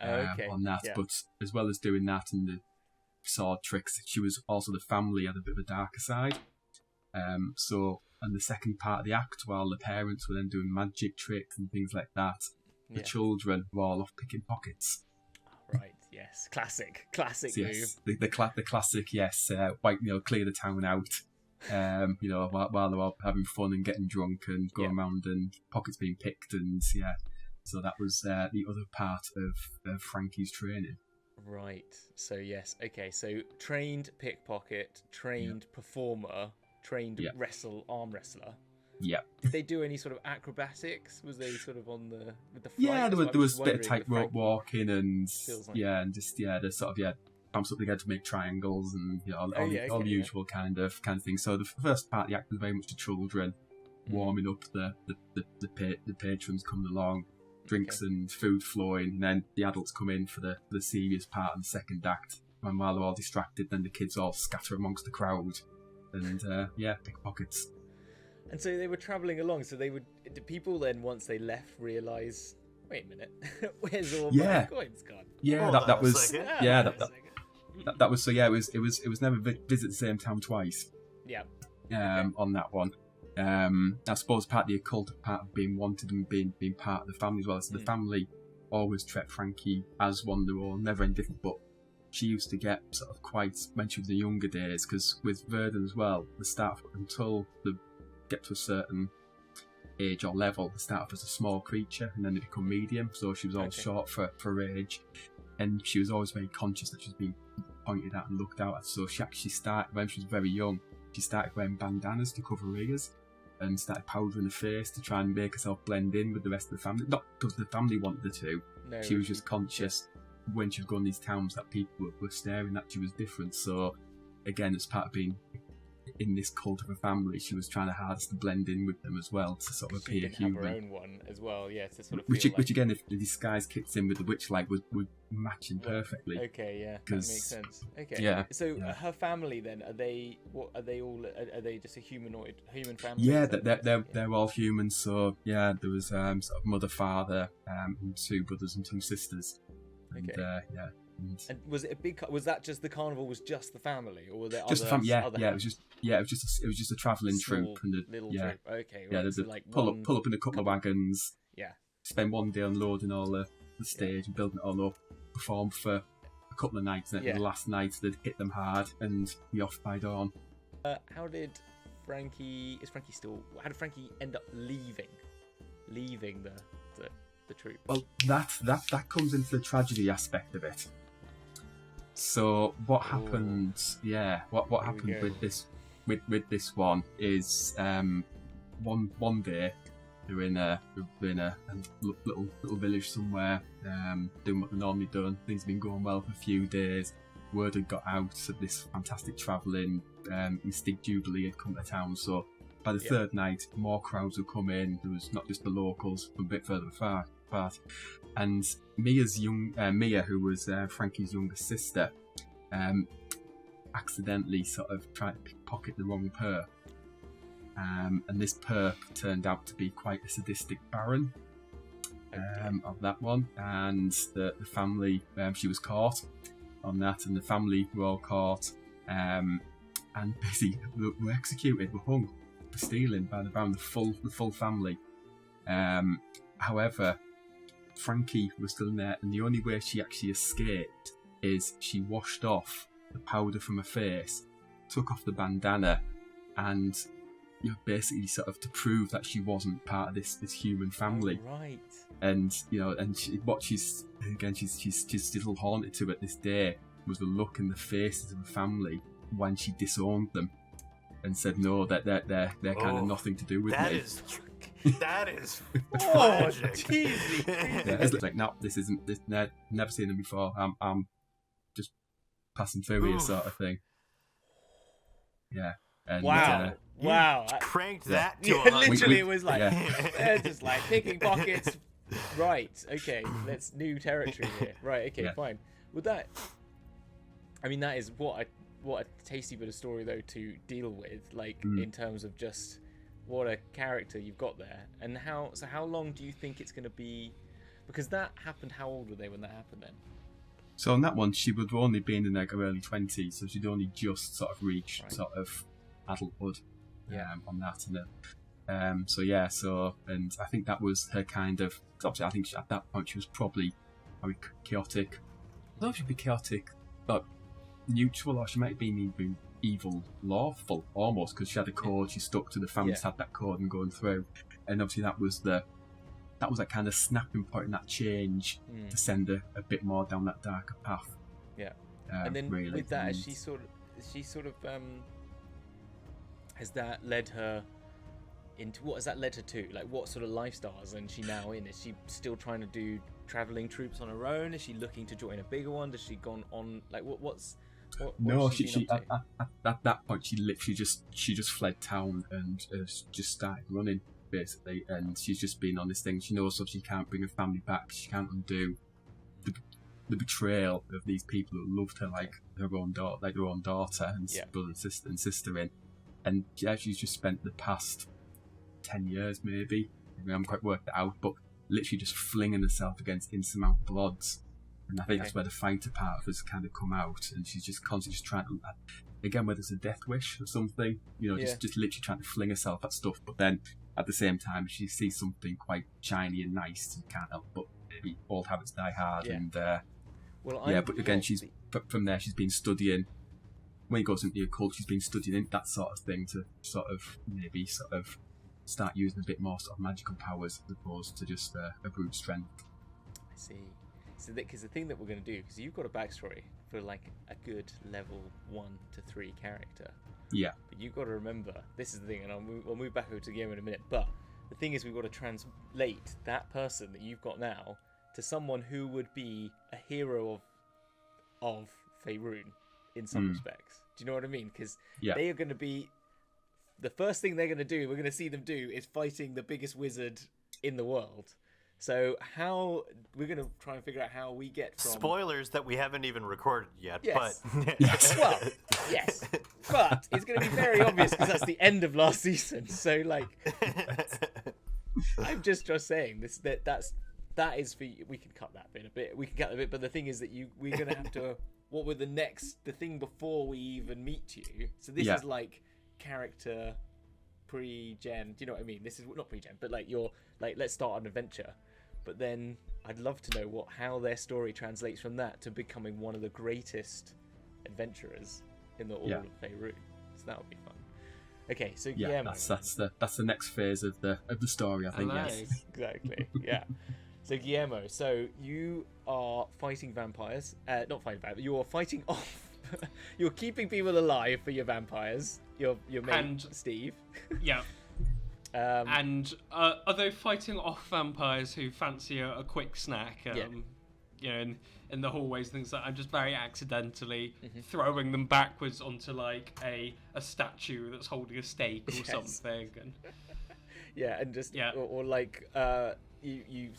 Okay. on that. Yeah. But as well as doing that and the sword tricks, she was also the family had a bit of a darker side. So in the second part of the act, while the parents were then doing magic tricks and things like that, the Yeah. children were all off picking pockets. Right. Yes. Classic So, move. yes, the classic, yes, clear the town out. While they're all having fun and getting drunk and going around and pockets being picked and so that was the other part of Frankie's training. Right. So yes. Okay. So trained pickpocket, trained performer, trained arm wrestler. Yeah. Did they do any sort of acrobatics? Was they sort of with the flight? Yeah, That's there what I was a bit wondering of with tightrope Frankie. walking and Feels like- the sort of bumps up together to make triangles and all the usual kind of things. So the first part of the act was very much the children warming up, the patrons coming along, drinks and food flowing, and then the adults come in for the serious part of the second act. And while they're all distracted, then the kids all scatter amongst the crowd and pickpockets. And so they were travelling along. So did people then once they left realise? Wait a minute, where's all my coins gone? Yeah, Hold on that a was second. yeah Wait a that second. that was so yeah it was never visit the same town twice. Yeah. On that one. I suppose part of the occult, part of being wanted and being part of the family as well. So the family always treat Frankie as one of their own, never indifferent, but she used to get sort of quite, when she was in the younger days, because with Verdan as well, the staff, until they get to a certain age or level, they start off as a small creature and then they become medium, so she was always short for her age, and she was always very conscious that she was being pointed at and looked out at, so she actually started, when she was very young, she started wearing bandanas to cover her ears and started powdering her face to try and make herself blend in with the rest of the family. Not because the family wanted her to, No, she was just conscious when she was going to these towns that people were staring that she was different. So again, as part of being in this cult of a family, she was trying her hardest to blend in with them as well, to sort of she appear didn't have her human. own one as well. Yeah, to sort of Which feel like... again, if the disguise kicks in with the witch light, would matching perfectly. Okay, yeah, that 'Cause- makes sense. Okay, yeah, So yeah. her family then are they all? Are they just a human family? Yeah, Is that they're all humans. So yeah, there was sort of mother, father, and 2 brothers and 2 sisters. And Okay. And was it a big? Was that just the carnival? Was just the family, or were there just other? the family? Yeah, other yeah. It was just a travelling troupe and little yeah, troop. Okay, yeah. right. There's So a like pull up in a couple of wagons. Yeah. Spend one day unloading all the stage and building it all up. Perform for a couple of nights, and then the last night they'd hit them hard and be off by dawn. How did Frankie? Is Frankie still? How did Frankie end up leaving the troop? Well, that comes into the tragedy aspect of it. So what happened? Yeah, what happened with this one is one day they're in a little village somewhere, doing what they normally done. Things have been going well for a few days. Word had got out that this fantastic travelling Mystic Jubilee had come to town. So by the third night, more crowds would come in. There was not just the locals, but a bit further apart. And Mia, who was Frankie's younger sister, accidentally sort of tried to pickpocket the wrong perp. And this perp turned out to be quite a sadistic baron of that one. And the family, she was caught on that, and the family were all caught and basically were executed, were hung for stealing by the full family. However, Frankie was still in there, and the only way she actually escaped is she washed off the powder from her face, took off the bandana, and basically sort of to prove that she wasn't part of this human family. Right. And she's still haunted to at this day was the look in the faces of the family when she disowned them and said no, that they're kind of nothing to do with me. That is tragic. It's like, no, this isn't. Never seen them before. I'm just passing through here, sort of thing. Yeah. And, wow. Cranked that to literally, it was like they're just like picking pockets. Right. Okay. Let's new territory here. Right. Okay. Fine. With that, I mean, that is what a tasty bit of story though to deal with, like in terms of just what a character you've got there, and how long do you think it's going to be? Because that happened. How old were they when that happened then? So on that one, she would have only been in like her early 20s, so she'd only just sort of reached sort of adulthood on that. And and I think that was her kind of. Obviously, I think at that point she was probably very chaotic. I don't know if she'd be chaotic, but neutral, or she might have been even evil, lawful almost, because she had a code. She stuck to the families, had that code and going through, and obviously that was that kind of snapping point in that change to send her a bit more down that darker path. And then really. with that, she sort of has that led her into, what has that led her to? Like, what sort of lifestyles is she now in? Is she still trying to do traveling troops on her own? Is she looking to join a bigger one? Has she gone on, like, what's no, she at that point she literally just fled town and just started running basically, and she's just been on this thing. She knows that she can't bring her family back. She can't undo the betrayal of these people who loved her like their own daughter and brother and sister in. And she's just spent the past 10 years maybe. I haven't quite worked it out, but literally just flinging herself against insurmountable odds. And I think that's where the fighter part of has kind of come out, and she's just constantly just trying to, again, whether it's a death wish or something, just literally trying to fling herself at stuff. But then at the same time, she sees something quite shiny and nice, and can't help but maybe old habits die hard. And but again, from there she's been studying. When he goes into the occult, she's been studying that sort of thing to sort of start using a bit more sort of magical powers as opposed to just a brute strength. I see. So because the thing that we're going to do, because you've got a backstory for like a good level 1 to 3 character. Yeah. But you've got to remember, this is the thing, and I'll move back over to Guillermo in a minute, but the thing is we've got to translate that person that you've got now to someone who would be a hero of Faerun in some respects. Do you know what I mean? Because they are going to be, the first thing they're going to do, we're going to see them do, is fighting the biggest wizard in the world. So how we're going to try and figure out how we get from spoilers that we haven't even recorded yet. Yes. But yes, but it's going to be very obvious because that's the end of last season. So like, I'm just saying that's that is for you. We can cut that bit a bit. We can cut a bit, but the thing is that we're gonna have to. What were the thing before we even meet you? So this is like character pre-gen. Do you know what I mean? This is not pre-gen, but like you're like, let's start an adventure. But then I'd love to know how their story translates from that to becoming one of the greatest adventurers in the All of Faerun. So that would be fun. Okay, so Guillermo. that's the next phase of the story, I think. Yes, exactly. Yeah. So Guillermo, so you are fighting vampires. Not fighting vampires. You are fighting off. You're keeping people alive for your vampires. Your mate Steve. Yeah. And although fighting off vampires who fancy a quick snack, you know, in the hallways, things like that, I'm just very accidentally throwing them backwards onto like a statue that's holding a steak or something. And and just or like you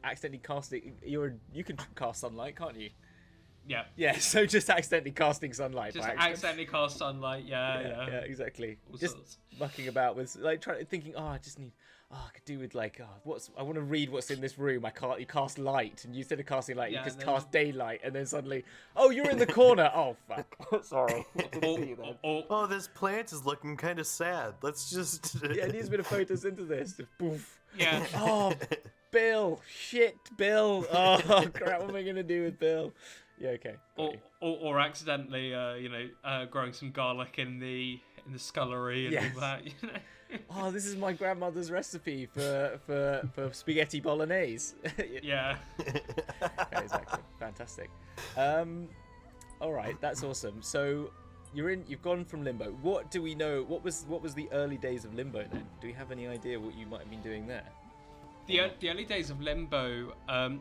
accidentally cast it. You can cast sunlight, can't you? Yeah. Yeah, so just accidentally casting sunlight. Just accidentally cast sunlight, yeah, exactly. All just sorts. mucking about with, like, thinking, I could do with, like, I want to read what's in this room. You cast light, and instead of casting light, you just cast daylight, and then suddenly, you're in the corner. Oh, fuck. Sorry. Oh, this plant is looking kind of sad. Let's just... it needs a bit of photosynthesis. Just poof. Yeah. Oh, Bill. Shit, Bill. Oh, crap, what am I going to do with Bill? Yeah, okay. Or accidentally, growing some garlic in the scullery and all that. You know? This is my grandmother's recipe for spaghetti bolognese. Yeah. Exactly. Fantastic. All right, that's awesome. So you've gone from Limbo. What do we know? What was the early days of Limbo then? Do we have any idea what you might have been doing there? The early days of Limbo. I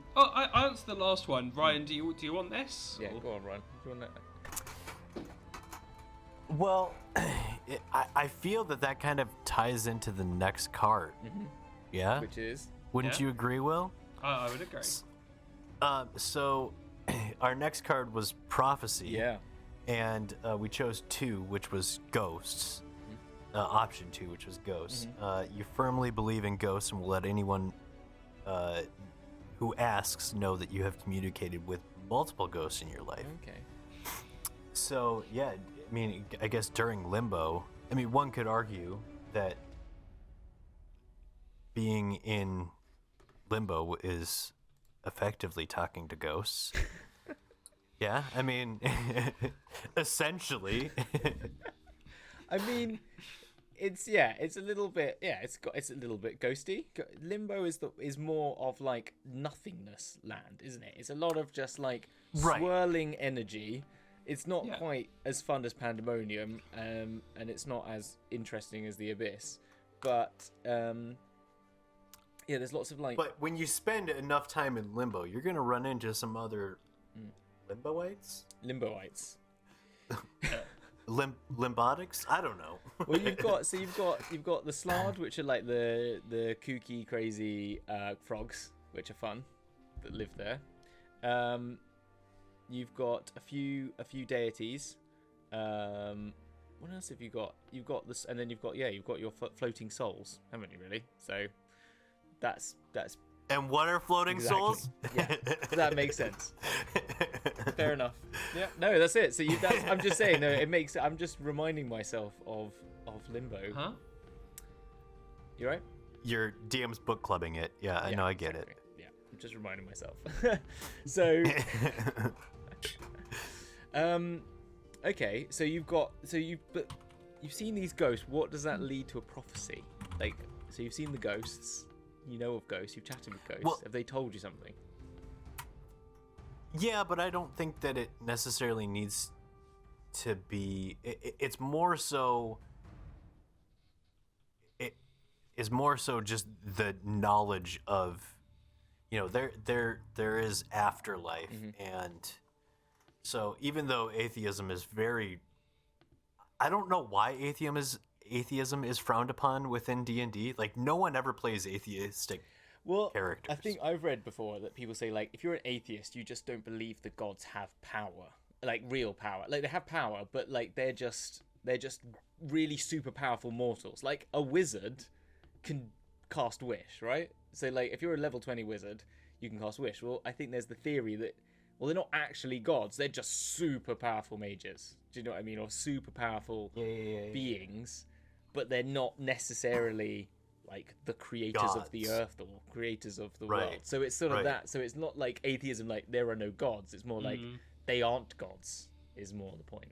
answered the last one. Ryan, do you want this? Yeah, go on, Ryan. Do you want that? Well, I feel that kind of ties into the next card. Mm-hmm. Yeah? Which is? Wouldn't you agree, Will? I would agree. So, our next card was Prophecy. Yeah. And we chose 2, which was Ghosts. Option 2, which was Ghosts. You firmly believe in ghosts and will let anyone who asks know that you have communicated with multiple ghosts in your life. Okay. So, yeah, I mean, I guess during Limbo, one could argue that being in Limbo is effectively talking to ghosts. Yeah, essentially. It's a little bit it's a little bit ghosty. Limbo is more of like nothingness land, isn't it? It's a lot of just like swirling energy. It's not quite as fun as Pandemonium, and it's not as interesting as the Abyss, but there's lots of like. But when you spend enough time in Limbo, you're gonna run into some other Limboites. Limbotics? I don't know. Well, you've got the Slard, which are like the kooky, crazy frogs, which are fun, that live there. You've got a few deities. What else have you got? You've got this, and then you've got your floating souls, haven't you? Really? So that's. And what are floating souls? Yeah, that makes sense. Fair enough. Yeah, no, that's it. So I'm just saying. No, it makes. I'm just reminding myself of Limbo. Huh? You right? Your DM's book clubbing it. Yeah, I know. I get it. Yeah, I'm just reminding myself. So. Okay. So you've seen these ghosts. What does that lead to a prophecy? Like, so you've seen the ghosts. You know of ghosts. You've chatted with ghosts. Well, have they told you something? Yeah, but I don't think that it necessarily needs to be. It's more so. It is more so just the knowledge of, there is afterlife, and so even though atheism is very, I don't know why atheism is frowned upon within D&D. Like, no one ever plays atheistic characters. I think I've read before that people say, like, if you're an atheist, you just don't believe the gods have power, like real power. Like, they have power, but like they're just really super powerful mortals. Like, a wizard can cast wish, right? So like if you're a level 20 wizard, you can cast Wish. Well, I think there's the theory that, well, they're not actually gods. They're just super powerful mages. Do you know what I mean? Or super powerful beings, but they're not necessarily like the creators of the earth or creators of the world. So it's sort of that. So it's not like atheism, like there are no gods. It's more like they aren't gods is more the point.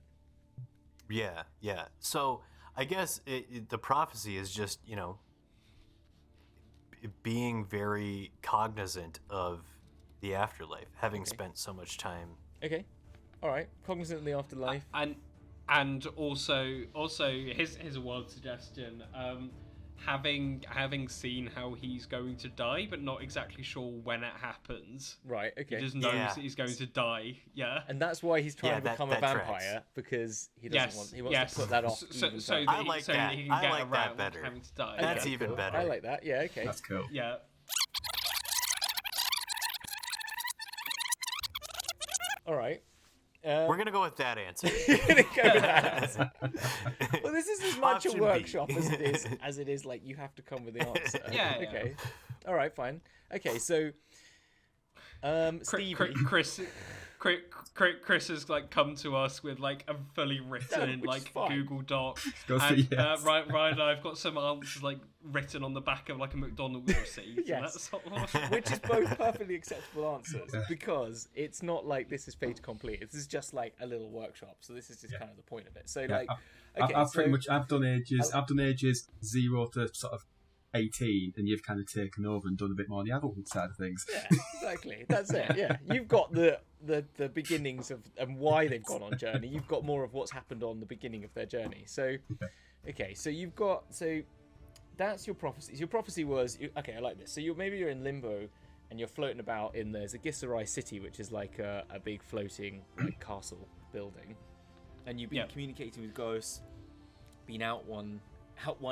Yeah. So I guess the prophecy is just, being very cognizant of the afterlife, having spent so much time. Okay. All right. Cognizant of the afterlife. And also here's a wild suggestion. Having seen how he's going to die, but not exactly sure when it happens. Right. Okay. He just knows that he's going to die. Yeah. And that's why he's trying to become a vampire, because he doesn't want. He wants to put that off. So that he can get around having to die. That's even better. I like that. Yeah. Okay. That's cool. Yeah. All right. We're gonna go with that answer. Well, this is as much Option a workshop as it is like you have to come with the answer. Yeah. Okay. All right. Fine. Okay. So, Stevie. Chris has like come to us with like a fully written like Google Doc. And, Ryan and I've got some answers like written on the back of like a McDonald's receipt. Yes. And that's Which is both perfectly acceptable answers, because it's not like this is fait accompli. This is just like a little workshop. So this is just kind of the point of it. So like, okay, I've done ages 0 to sort of 18, and you've kind of taken over and done a bit more on the adult side of things. Yeah, exactly. That's it. Yeah, you've got the beginnings of and why they've gone on journey. You've got more of what's happened on the beginning of their journey. So, okay, so you've got that's your prophecy. Your prophecy was okay. I like this. So maybe you're in limbo and you're floating about in there's a Githzerai city, which is like a big floating like castle building, and you've been communicating with ghosts. Been out one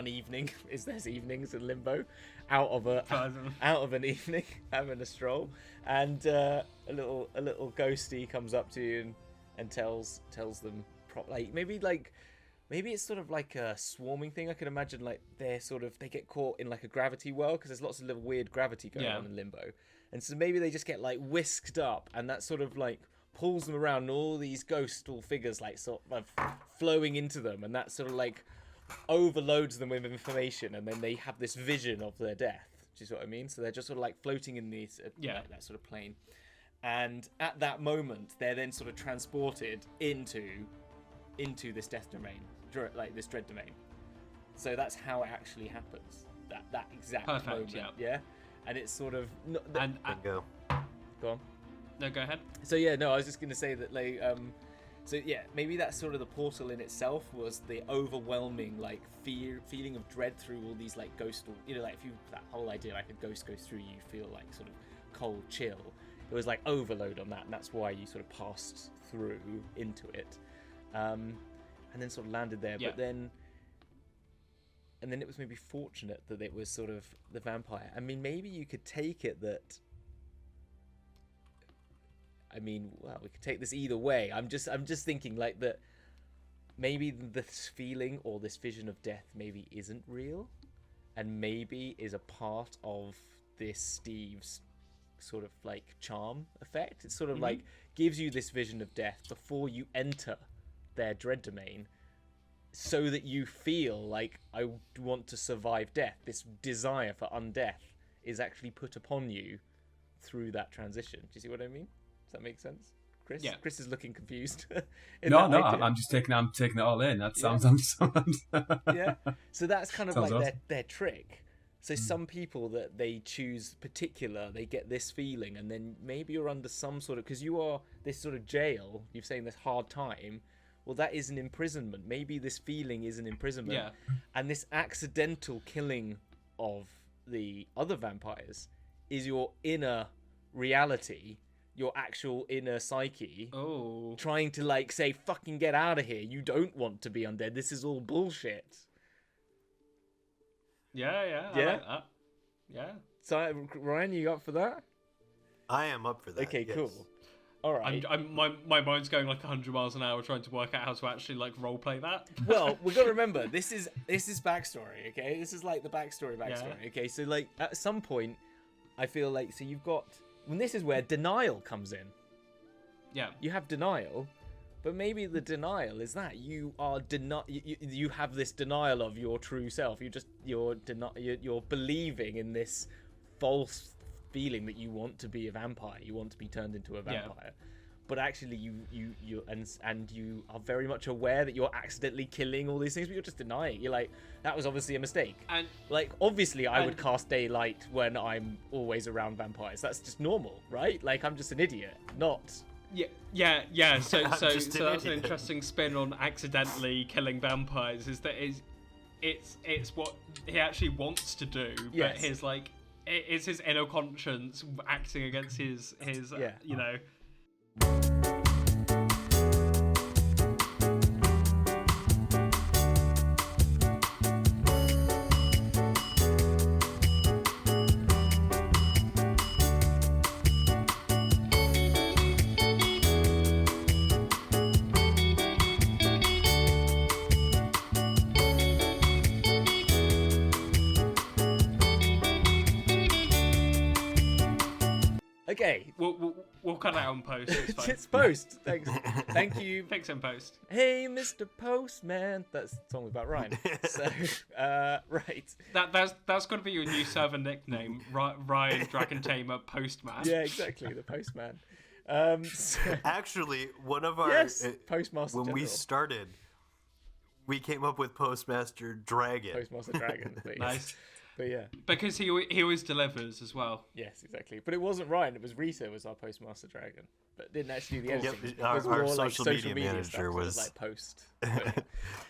evening, is there's evenings in limbo, out of an evening having a stroll, and a little ghosty comes up to you and tells them maybe it's sort of like a swarming thing. I can imagine like they get caught in like a gravity well, because there's lots of little weird gravity going on in limbo, and so maybe they just get like whisked up, and that sort of like pulls them around, and all these ghostful figures like sort of flowing into them, and that sort of like overloads them with information, and then they have this vision of their death. Do you see what I mean? So they're just sort of like floating in these like that sort of plane, and at that moment they're then sort of transported into this death domain, like this dread domain. So that's how it actually happens. That exact moment. Yeah. And it's sort of go on. No, go ahead. So I was just going to say that like maybe that's sort of the portal in itself was the overwhelming like feeling of dread through all these like ghostful, like if you that whole idea like a ghost goes through you feel like sort of cold chill. It was like overload on that, and that's why you sort of passed through into it, and then sort of landed there. But then it was maybe fortunate that it was sort of the vampire. I mean, maybe you could take it that. I mean, well, we could take this either way. I'm just thinking like that. Maybe this feeling or this vision of death maybe isn't real, and maybe is a part of this Steve's sort of like charm effect. It sort of like gives you this vision of death before you enter their dread domain, so that you feel like I want to survive death. This desire for undeath is actually put upon you through that transition. Do you see what I mean? Does that make sense, Chris? Yeah. Chris is looking confused. No, I'm just taking it all in. That sounds. Yeah. So that's kind of like awesome. their trick. So some people that they choose particular, they get this feeling, and then maybe you're under some sort of, because you are this sort of jail. You're saying this hard time. Well, that is an imprisonment. Maybe this feeling is an imprisonment, and this accidental killing of the other vampires is your inner reality. Your actual inner psyche trying to like say, fucking get out of here. You don't want to be undead. This is all bullshit. Yeah. I like that. Yeah. So Ryan, you up for that? I am up for that. Okay, yes. cool. All right. My mind's going like 100 miles an hour trying to work out how to actually like roleplay that. Well, we've got to remember, this is backstory, okay? This is like the backstory. Yeah. Okay, so like at some point, I feel like, so you've got, and this is where denial comes in. Yeah. You have denial, but maybe the denial is that you are you have this denial of your true self. You're believing in this false feeling that you want to be a vampire. You want to be turned into a vampire. Yeah. But actually, you are very much aware that you're accidentally killing all these things, but you're just denying. You're like, that was obviously a mistake. And like, obviously, I would cast daylight when I'm always around vampires. That's just normal, right? Like, I'm just an idiot, not. Yeah. So that's an interesting spin on accidentally killing vampires. Is that it's what he actually wants to do, but his like it's his inner conscience acting against his you know. Okay. We'll cut it out in post. It's fine. It's post. Thanks. Thank you. Fix it in post. Hey, Mr. Postman. That's the song about Ryan. So, right. That's got to be your new server nickname, Ryan Dragon Tamer Postman. Yeah, exactly. The Postman. Actually, one of our Postmaster when General. we started, we came up with Postmaster Dragon. Postmaster Dragon. Please. Nice. But yeah, because he always delivers as well. Yes, exactly. But it wasn't Ryan. It was Rita was our Postmaster Dragon, but didn't actually do the editing. Yep, It was our more like social media manager stuff, was like post. But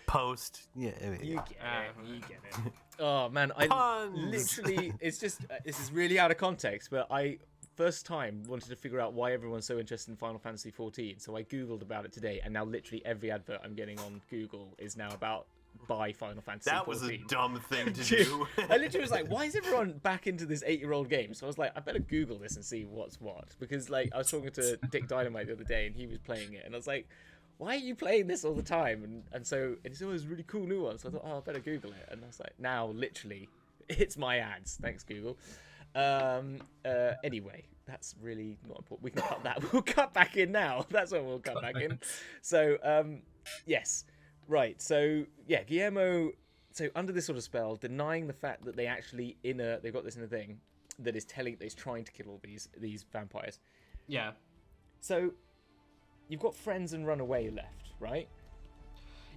post. Yeah, you get it. Oh man, I Puns! literally. It's just this is really out of context, but I first time wanted to figure out why everyone's so interested in Final Fantasy 14. So I googled about it today, and now literally every advert I'm getting on Google is now about. By Final Fantasy 14. That was a dumb thing to do. I literally was like, why is everyone back into this 8-year-old game? So I was like, I better Google this and see what's what. Because like I was talking to Dick Dynamite the other day and he was playing it and I was like, why are you playing this all the time? And so it's always really cool new one. So I thought, I better Google it. And I was like, now literally it's my ads. Thanks, Google. Anyway, that's really not important. We can cut that. We'll cut back in now. That's what we'll cut back in. So yes. Right, so yeah, Guillermo. So under this sort of spell, denying the fact that they've got this in a thing that is trying to kill all these vampires. Yeah. So you've got friends and run away left, right?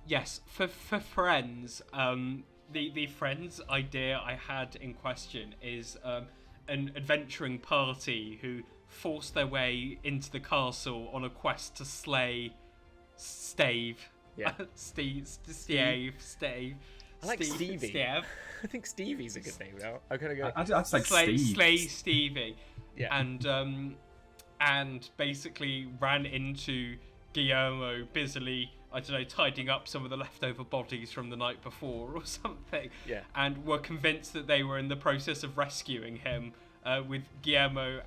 Yes, for friends, the friends idea I had in question is an adventuring party who force their way into the castle on a quest to slay Stave. Yeah. Stave. I like Stevie. Steve. I think Stevie's a good name now. I'm gonna go. I'd like slay Steve. Stevie. Yeah. And basically ran into Guillermo busily, I don't know, tidying up some of the leftover bodies from the night before or something. Yeah. And were convinced that they were in the process of rescuing him, with Guillermo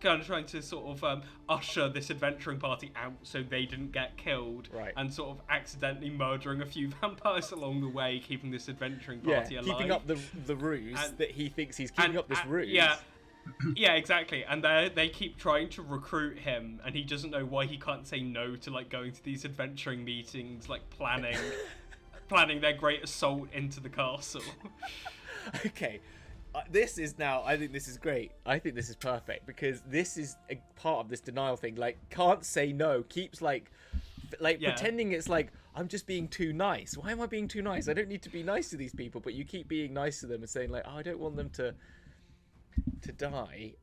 kind of trying to sort of usher this adventuring party out so they didn't get killed, right. And sort of accidentally murdering a few vampires along the way, keeping this adventuring party alive. Keeping up the ruse that he thinks he's keeping up this ruse. Yeah, exactly. And they keep trying to recruit him, and he doesn't know why he can't say no to like going to these adventuring meetings, like planning their great assault into the castle. Okay. This is now, I think this is great. I think this is perfect because this is a part of this denial thing. Like, can't say no, keeps pretending it's like, I'm just being too nice. Why am I being too nice? I don't need to be nice to these people, but you keep being nice to them and saying like, I don't want them to die,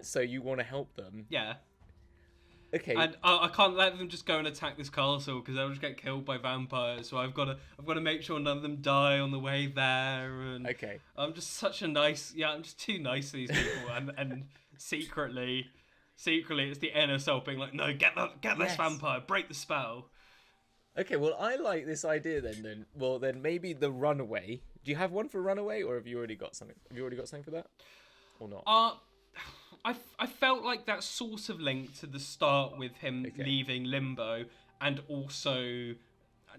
so you want to help them. Yeah. Okay. And I can't let them just go and attack this castle because they'll just get killed by vampires. So I've got to make sure none of them die on the way there. And okay. I'm just such a nice. Yeah, I'm just too nice to these people. and secretly, it's the inner self being like, no, get this vampire, break the spell. Okay. Well, I like this idea then. Well, then maybe the runaway. Do you have one for runaway, or have you already got something? Have you already got something for that, or not? I felt like that sort of linked to the start with him leaving Limbo, and also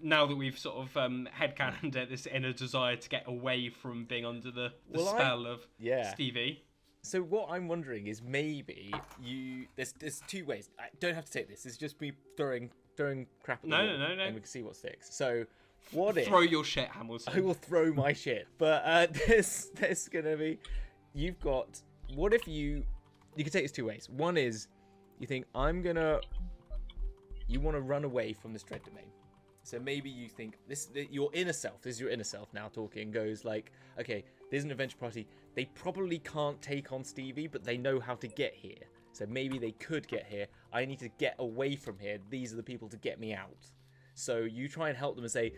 now that we've sort of headcanoned it, this inner desire to get away from being under the spell of Stevie. So what I'm wondering is maybe there's two ways. I don't have to take this. It's just me throwing crap at the wall, No. and we can see what sticks. So what if Throw your shit, Hamilton. I will throw my shit. But there's gonna be. You've got. What if you can take this two ways. One is you think you want to run away from this dread domain. So maybe you think your inner self, this is your inner self now talking, goes like, okay, there's an adventure party. They probably can't take on Stevie, but they know how to get here. So maybe they could get here. I need to get away from here. These are the people to get me out. So you try and help them and say,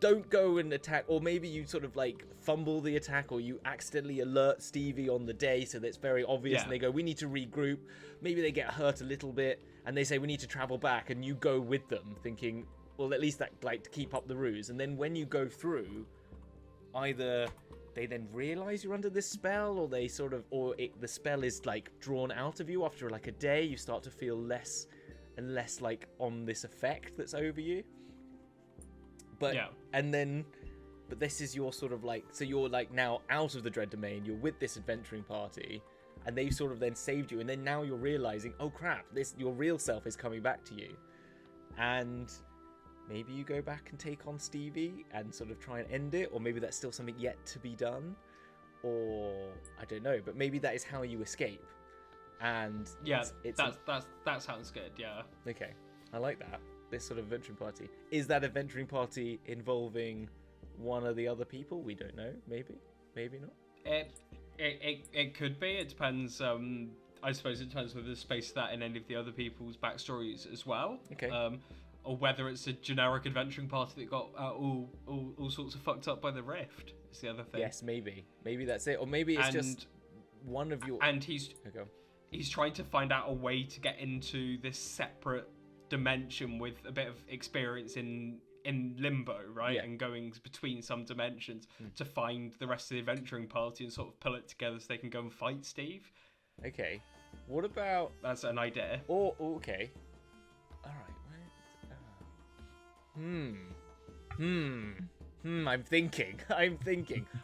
don't go and attack, or maybe you sort of like fumble the attack, or you accidentally alert Stevie on the day so that it's very obvious, and they go, we need to regroup. Maybe they get hurt a little bit, and they say we need to travel back, and you go with them thinking, well, at least that, like, to keep up the ruse. And then when you go through, either they then realize you're under this spell, or they sort of, the spell is like drawn out of you after like a day. You start to feel less and less like on this effect that's over you. But but this is your sort of like, so you're like now out of the dread domain. You're with this adventuring party, and they've sort of then saved you. And then now you're realizing, oh crap, your real self is coming back to you, and maybe you go back and take on Stevie and sort of try and end it, or maybe that's still something yet to be done, or I don't know. But maybe that is how you escape. And that sounds good. Yeah. Okay, I like that. This sort of adventuring party. Is that adventuring party involving one of the other people? We don't know. Maybe not. It could be. It depends. I suppose it depends whether there's space for that in any of the other people's backstories as well. Okay. Or whether it's a generic adventuring party that got all sorts of fucked up by the rift. Is the other thing. Yes, maybe that's it. Or maybe it's just one of your. And he's trying to find out a way to get into this separate dimension with a bit of experience in limbo, right? Yeah. And going between some dimensions to find the rest of the adventuring party and sort of pull it together so they can go and fight Steve. Okay. What about? That's an idea. Oh, okay. All right. I'm thinking.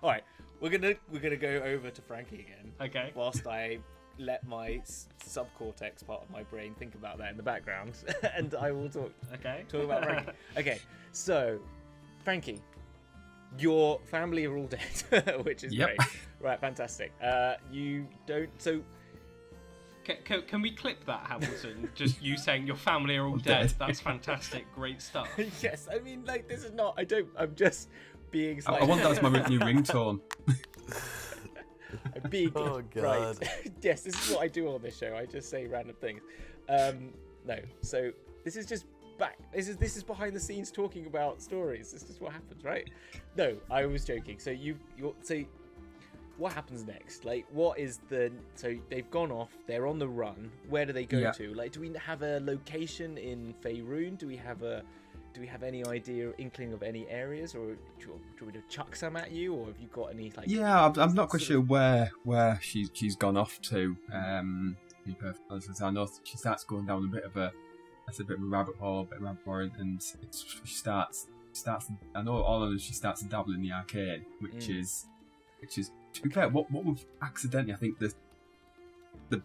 All right. We're gonna go over to Frankie again. Okay. Whilst I let my subcortex part of my brain think about that in the background, and I will talk about Frankie. Okay, so Frankie, your family are all dead, which is great. Right, fantastic. You don't. So can we clip that, Hamilton? Just you saying your family are all dead. That's fantastic. Great stuff. Yes, I mean, like, this is not. I'm just being. I want that as my new ringtone. I'm being God. Right. Yes, this is what I do on this show. I just say random things. No, so this is just back. This is behind the scenes talking about stories. This is what happens, right? No, I was joking. So so what happens next? Like, what is so they've gone off. They're on the run. Where do they go to? Like, do we have a location in Faerun? Do we have any idea or inkling of any areas, or do we chuck some at you, or have you got any like? Yeah, I'm not quite sure where she's gone off to. I know she starts going down a bit of a rabbit hole, and she starts. I know all of them. She starts to dabble in the arcane, which is to be fair, what we've accidentally, I think the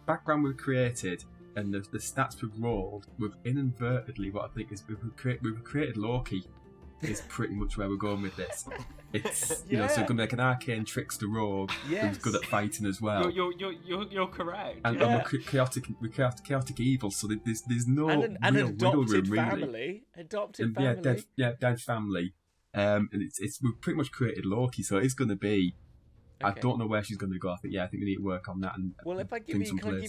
background we've created. And the stats we've rolled, we've inadvertently, what I think is we've created Loki, is pretty much where we're going with this. It's so it's going to be like an arcane trickster rogue who's good at fighting as well. You're correct. And we're chaotic evil, so there's no an real wiggle room family. really. Adopted family. Dead family. And we've pretty much created Loki, so it's going to be. Okay. I don't know where she's going to go. I think we need to work on that. And if I give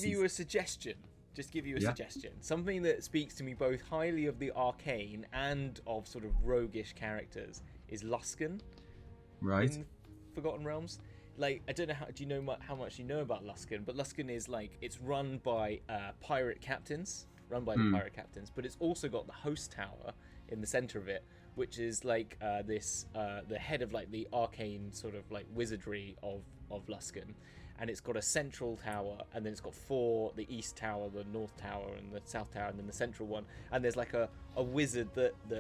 you a suggestion. Just give you a suggestion. Something that speaks to me both highly of the arcane and of sort of roguish characters is Luskan. Right. In Forgotten Realms. Like, I don't know do you know how much you know about Luskan, but Luskan is like, it's run by pirate captains. The pirate captains, but it's also got the host tower in the center of it, which is like the head of like the arcane sort of like wizardry of Luskan. And it's got a central tower, and then it's got 4, the east tower, the north tower, and the south tower, and then the central one. And there's like a wizard that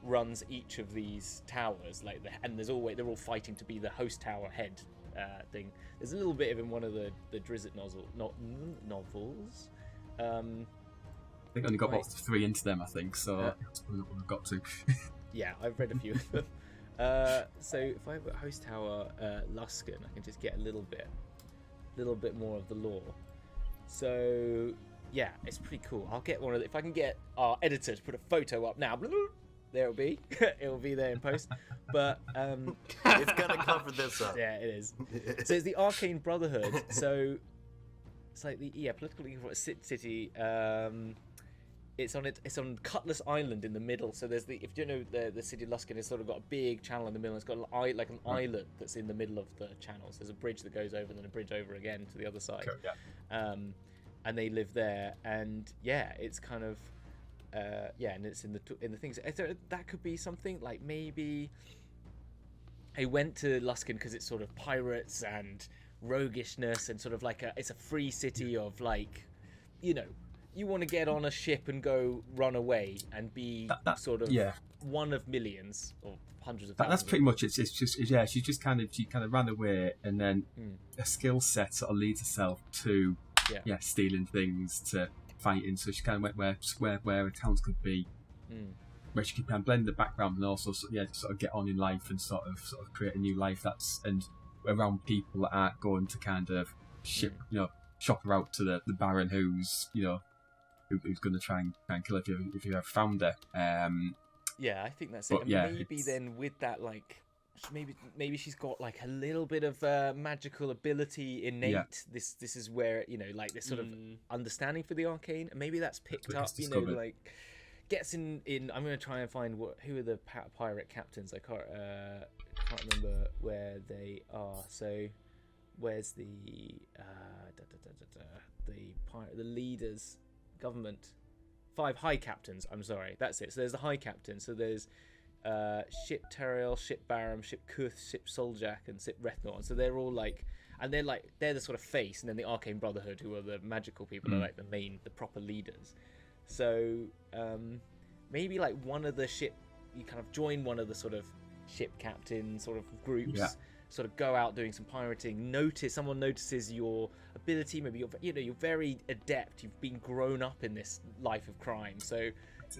runs each of these towers, and they're all fighting to be the host tower head thing. There's a little bit of in one of the Drizzt novels. I think I only got about 3 into them, I think, so that's probably not what I've got to. Yeah, I've read a few of them. So if I put Host Tower Luskan, I can just get a little bit more of the lore. So yeah, it's pretty cool. I'll get one of if I can get our editor to put a photo up now. There it'll be. It'll be there in post. But It's gonna cover this up. yeah, it is. So it's the Arcane Brotherhood. So it's like the political league for a city. It's on Cutlass Island in the middle. So there's if you know the city of Luskan has sort of got a big channel in the middle. It's got like an islet that's in the middle of the channels. There's a bridge that goes over, and then a bridge over again to the other side. Okay, yeah. And they live there, and yeah, it's kind of and it's in the things. That could be something like maybe I went to Luskan because it's sort of pirates and roguishness and sort of like it's a free city of like, you know, you want to get on a ship and go run away and be sort of one of millions or hundreds of thousands. That's pretty much it. It's just she kind of ran away, and then a skill set sort of leads herself to stealing things, to fighting. So she kind of went where her talents could be, where she could kind of blend the background and also sort of get on in life and sort of create a new life and around people that aren't going to kind of shop her out to the Baron who's going to try and kill her if you have found her. Yeah, I think that's it. And maybe then with that, like, maybe she's got like a little bit of magical ability innate. This is where like this sort of understanding for the arcane, and maybe that's picked up. Like gets in. I'm going to try and find who are the pirate captains. I can't remember where they are. So where's the leaders? Government 5 high captains. I'm sorry, that's it. So there's the high captain. So there's Ship Teriel, Ship Baram, Ship Kuth, Ship Soljak, and Ship Rethnor. So they're all like, and they're the sort of face, and then the Arcane Brotherhood, who are the magical people, are like the proper leaders. So maybe like one of the ship, you kind of join one of the sort of ship captain sort of groups. Yeah. Sort of go out doing some pirating. Someone notices your ability. Maybe you're very adept. You've been grown up in this life of crime, so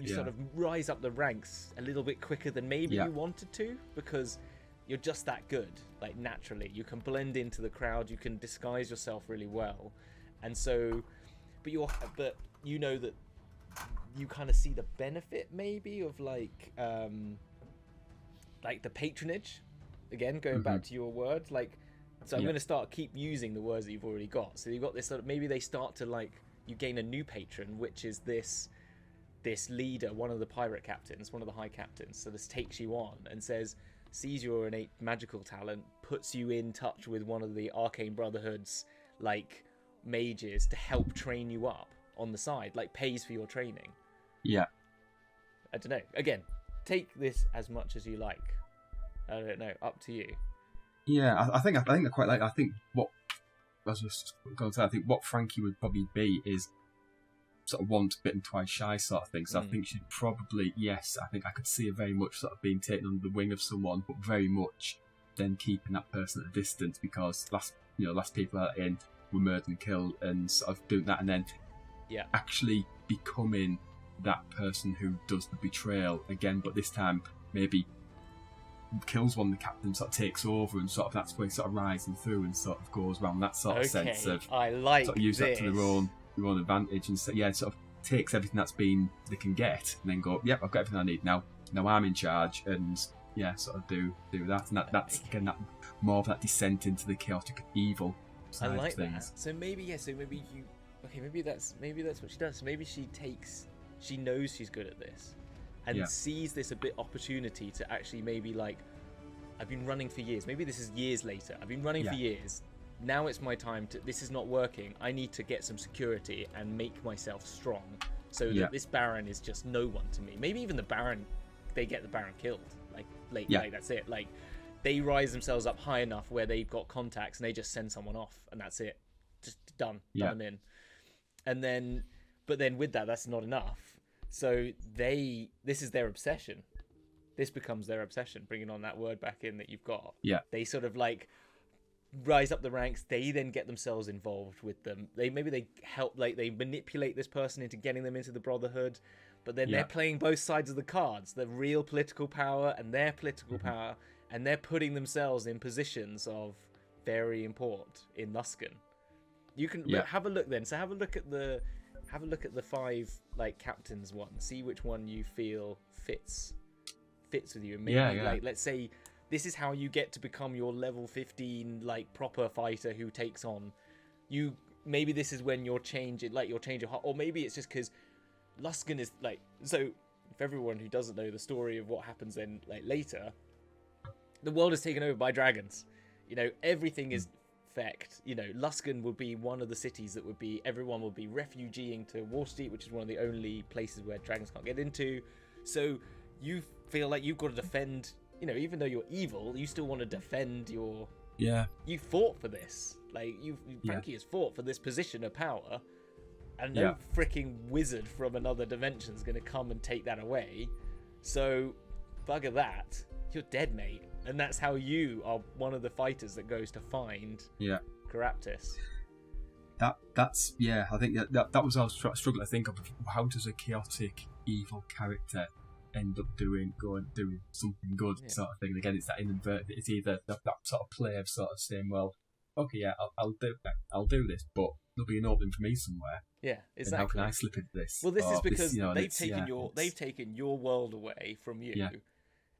you sort of rise up the ranks a little bit quicker than maybe you wanted to, because you're just that good. Like naturally, you can blend into the crowd. You can disguise yourself really well, and so, but you know that you kind of see the benefit maybe of like the patronage. Again, going back to your words, like, so I'm going to keep using the words that you've already got. So you've got this sort of, maybe they start to like, you gain a new patron, which is this leader, one of the pirate captains, one of the high captains. So this takes you on and sees your innate magical talent, puts you in touch with one of the Arcane Brotherhood's like mages to help train you up on the side, like pays for your training. Yeah. I don't know. Again, take this as much as you like. I don't know. Up to you. Yeah, I think I quite like. I think what I was just going to say. I think what Frankie would probably be is sort of once bitten, twice shy sort of thing. So I think she'd probably I think I could see her very much sort of being taken under the wing of someone, but very much then keeping that person at a distance, because last people out in were murdered and killed, and sort of doing that, and then actually becoming that person who does the betrayal again, but this time maybe kills one of the captains, sort of takes over, and sort of that's where he's sort of rising through and sort of goes around that sort of sense of I like sort of use this. that to their own advantage, and so, sort of takes everything they can get, and then go, I've got everything I need now I'm in charge, and sort of do that, and that's again that more of that descent into the chaotic evil side I like of things. that. So maybe maybe that's what she does. So maybe she knows she's good at this, and sees this a bit opportunity to actually maybe like, I've been running for years. Maybe this is years later. I've been running for years. Now it's my time to. This is not working. I need to get some security and make myself strong, so that this Baron is just no one to me. Maybe even the Baron, they get the Baron killed. Like that's it. Like they rise themselves up high enough where they've got contacts and they just send someone off, and that's it. Just done them in. And then, but then with that's not enough. So this is their obsession. This becomes their obsession, bringing on that word back in that you've got. Yeah. They sort of like rise up the ranks. They then get themselves involved with them. They help, like they manipulate this person into getting them into the Brotherhood, but then they're playing both sides of the cards: the real political power and their political power, and they're putting themselves in positions of very import in Luskan. You can have a look then. So have a look at the 5 like captains one. See which one you feel fits with you. And maybe like let's say this is how you get to become your level 15 like proper fighter who takes on you. Maybe this is when you're changing your heart, or maybe it's just because Luskan is like, so for everyone who doesn't know the story of what happens then like later, the world is taken over by dragons. You know, everything is fecked. You know, Luskan would be one of the cities that everyone would be refugeeing to Waterdeep, which is one of the only places where dragons can't get into. So you feel like you've got to defend, you know, even though you're evil, you still want to defend your... Yeah. You fought for this. Like, Frankie has fought for this position of power, and no freaking wizard from another dimension is going to come and take that away. So, bugger that. You're dead, mate. And that's how you are one of the fighters that goes to find Caraptis. That's I think that was I was struggling to think of. How does a chaotic evil character end up doing something good sort of thing? And again, it's that inadvertent. It's either that sort of play of sort of saying, well, okay, I'll do this, but there'll be an opening for me somewhere. Yeah, exactly. And how can I slip into this? Well, this is because they've taken your world away from you. Yeah.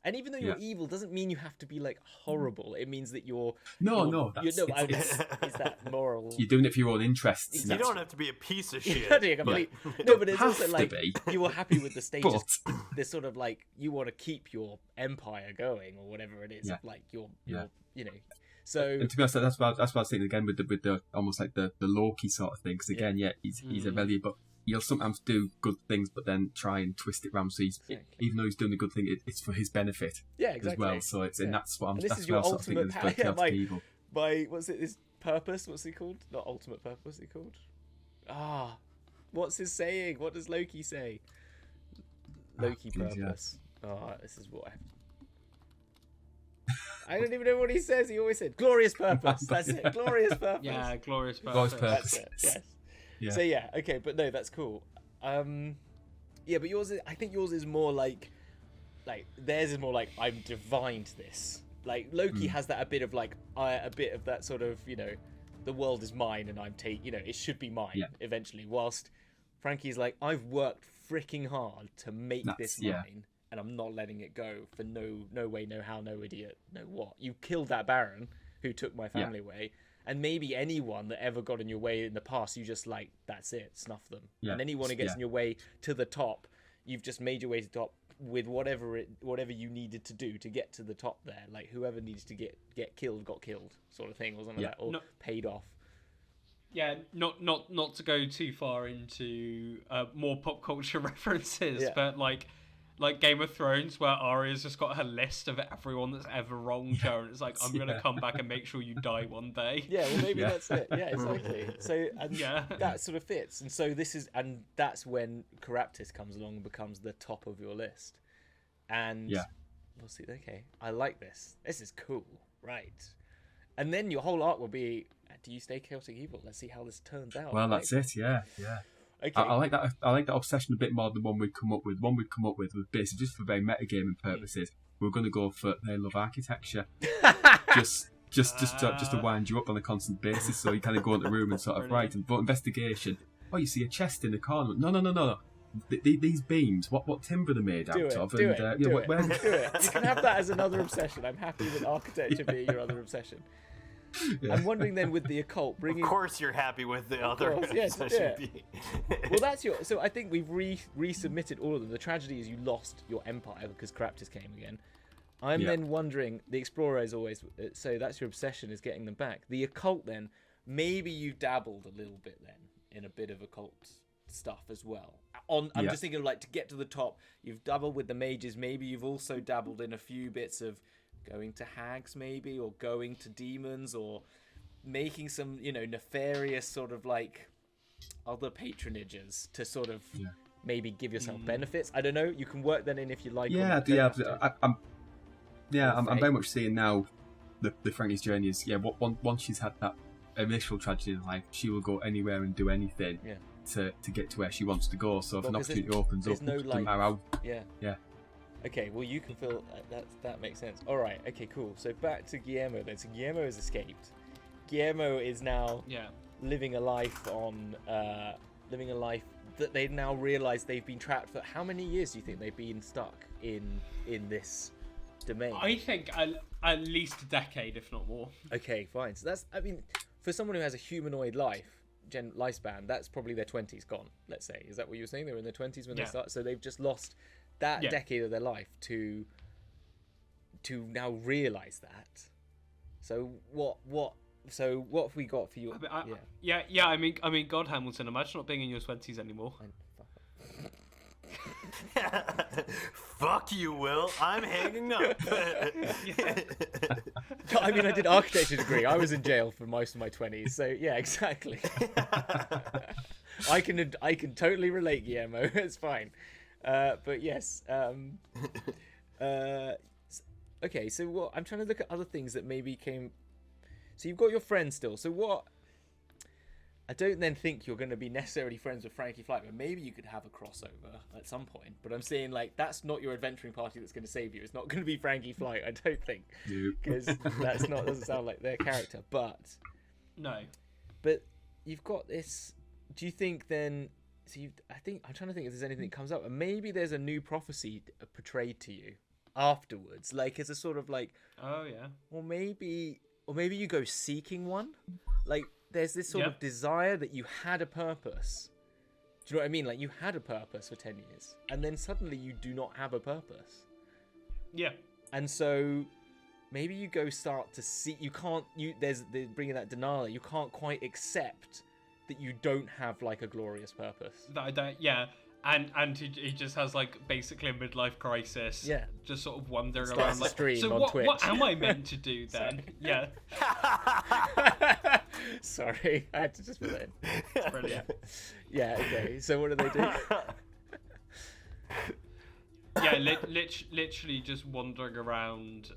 And even though you're evil, doesn't mean you have to be like horrible. It means that you're it's that moral. You're doing it for your own interests. You don't have to be a piece of shit. But it's also like you were happy with the stages. There's sort of like you want to keep your empire going or whatever it is. Yeah. Like you know. So and to be honest, that's what I was thinking again with the almost like the Loki sort of thing. Because again, he's a value, but he'll sometimes do good things, but then try and twist it around. So even though he's doing a good thing, it's for his benefit as well. So and that's what I'm. This is your ultimate power. What's it? His purpose? What's he called? Not ultimate purpose. What's he called? What's his saying? What does Loki say? Loki purpose. This is what I don't even know what he says. He always said glorious purpose. That's it. Glorious purpose. Yeah, glorious purpose. Glorious purpose. That's it. Yes. Yeah. So okay, but no, that's cool. But yours I think yours is more like theirs is more like I'm divined this. Like Loki has that a bit of that sort of, you know, the world is mine and it should be mine eventually. Whilst Frankie's like, I've worked freaking hard to make this mine, and I'm not letting it go for no way, no how, no idiot, no what. You killed that Baron who took my family away. And maybe anyone that ever got in your way in the past, you just like, that's it, snuff them. Yeah. And anyone who gets in your way to the top, you've just made your way to the top with whatever you needed to do to get to the top there. Like whoever needs to get killed, got killed, sort of thing, or something like that, or paid off. Yeah, not to go too far into more pop culture references, but like Game of Thrones, where Arya's just got her list of everyone that's ever wronged her, and it's like, I'm gonna come back and make sure you die one day. Yeah, well maybe that's it. Yeah, exactly. So that sort of fits, and so that's when Caraptis comes along and becomes the top of your list, and we'll see. Okay, I like this. This is cool, right? And then your whole arc will be: do you stay chaotic evil? Let's see how this turns out. Well, that's it. Yeah. Okay. I like that. I like that obsession a bit more than one we'd come up with. One we'd come up with was basically just for very metagaming purposes. We're going to go for they love architecture, just to wind you up on a constant basis. So you kind of go into the room and sort of write and investigation. Oh, you see a chest in the corner. No. These beams. What timber they're made out of? Do it. You can have that as another obsession. I'm happy with architecture being your other obsession. Yeah. I'm wondering then with the occult bringing. Of course, you're happy with the other. Well, that's your. So I think we've resubmitted all of them. The tragedy is you lost your empire because Caraptis came again. I'm then wondering. The explorer is always so. That's your obsession is getting them back. The occult then. Maybe you dabbled a little bit then in a bit of occult stuff as well. I'm just thinking like to get to the top. You've dabbled with the mages. Maybe you've also dabbled in a few bits of. Going to hags maybe, or going to demons, or making some, nefarious sort of like other patronages to sort of maybe give yourself benefits. I don't know. You can work that in if you like. I'm very much seeing now the Frankie's journey is once she's had that initial tragedy in life, she will go anywhere and do anything to get to where she wants to go. So if an opportunity opens up, no, no matter how, yeah. Okay, well you can feel that makes sense. All right, okay, cool. So back to Guillermo then. So Guillermo has escaped. Guillermo is now living a life that they now realise they've been trapped for. How many years do you think they've been stuck in this domain? I think at least a decade, if not more. Okay, fine. So that's, I mean, for someone who has a humanoid lifespan, that's probably their 20s gone, let's say. Is that what you were saying? They were in their 20s when they start, so they've just lost that decade of their life to now realise that. So what have we got for you? I mean, God, Hamilton, imagine not being in your 20s anymore. Fuck you, Will. I'm hanging up. I mean, I did architecture degree. I was in jail for most of my 20s, so yeah, exactly. I can totally relate, Guillermo. It's fine. But yes. Okay, so what? I'm trying to look at other things that maybe came. So you've got your friend still. So what? I don't then think you're going to be necessarily friends with Frankie Flight, but maybe you could have a crossover at some point. But I'm saying, like, that's not your adventuring party that's going to save you. It's not going to be Frankie Flight, I don't think, because doesn't sound like their character. But no, but you've got this. Do you think then? So I'm trying to think if there's anything that comes up, and maybe there's a new prophecy portrayed to you afterwards, like as a sort of like, oh yeah, or maybe you go seeking one, like. There's this sort of desire that you had a purpose. Do you know what I mean? Like, you had a purpose for 10 years, and then suddenly you do not have a purpose. Yeah. And so maybe you go start to see... There's bringing that denial. You can't quite accept that you don't have, like, a glorious purpose. And he just has, like, basically a midlife crisis. Yeah. Just sort of wandering around. Like, stream on Twitch. What am I meant to do then? Yeah. Sorry, I had to just put that in. Brilliant. Yeah, okay. So what do they do? Yeah, literally just wandering around,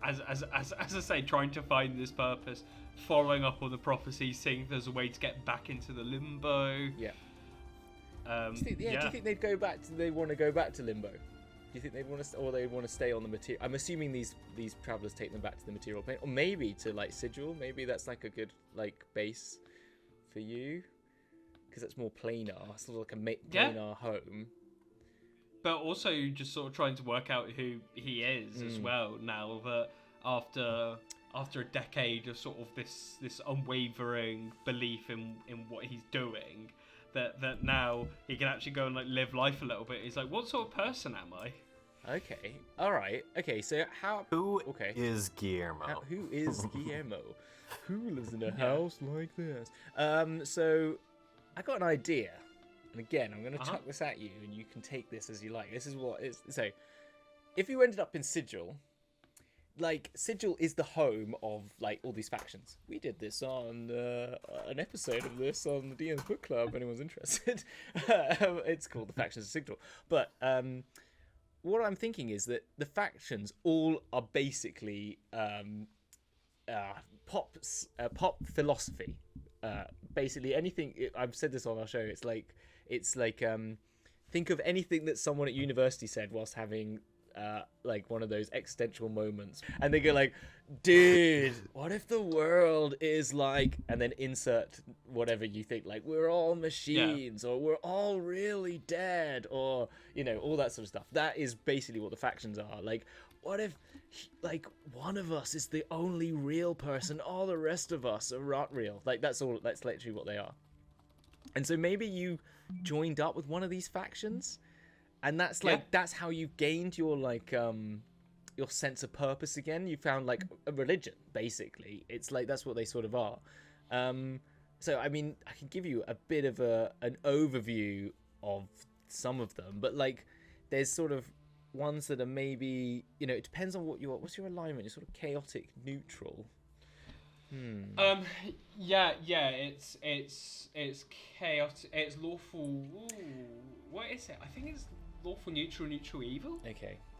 as I say, trying to find this purpose, following up on the prophecy, seeing if there's a way to get back into the limbo. Yeah. Do you think they'd go back? They want to go back to limbo? Do you think they want to, or they want to stay on the material? I'm assuming these travelers take them back to the material plane, or maybe to like Sigil. Maybe that's like a good like base for you, because it's more planar, sort of like a planar home. But also just sort of trying to work out who he is as well. Now that after a decade of sort of this unwavering belief in what he's doing. That now he can actually go and like live life a little bit. He's like, what sort of person am I? Okay, all right. Okay, so Who is Guillermo? Who is Guillermo? Who lives in a house like this? So I got an idea, and again, I'm going to chuck this at you, and you can take this as you like. This is what is so. If you ended up in Sigil. Like, Sigil is the home of, like, all these factions. We did this on an episode of this on the DM's Book Club, if anyone's interested. It's called The Factions of Sigil. But what I'm thinking is that the factions all are basically pop philosophy. Basically, anything... I've said this on our show. It's like think of anything that someone at university said whilst having... like one of those existential moments, and they go like, dude, what if the world is like, and then insert whatever you think, like we're all machines, or we're all really dead, or you know, all that sort of stuff. That is basically what the factions are. Like, what if like one of us is the only real person, all the rest of us are not real? Like, that's literally what they are. And so maybe you joined up with one of these factions. And that's like that's how you gained your like your sense of purpose again. You found like a religion, basically. It's like that's what they sort of are. So I mean, I can give you a bit of an overview of some of them, but like there's sort of ones that are maybe, you know, it depends on what's your alignment. You're sort of chaotic neutral. It's chaotic. It's lawful. Ooh, what is it? I think it's lawful neutral evil.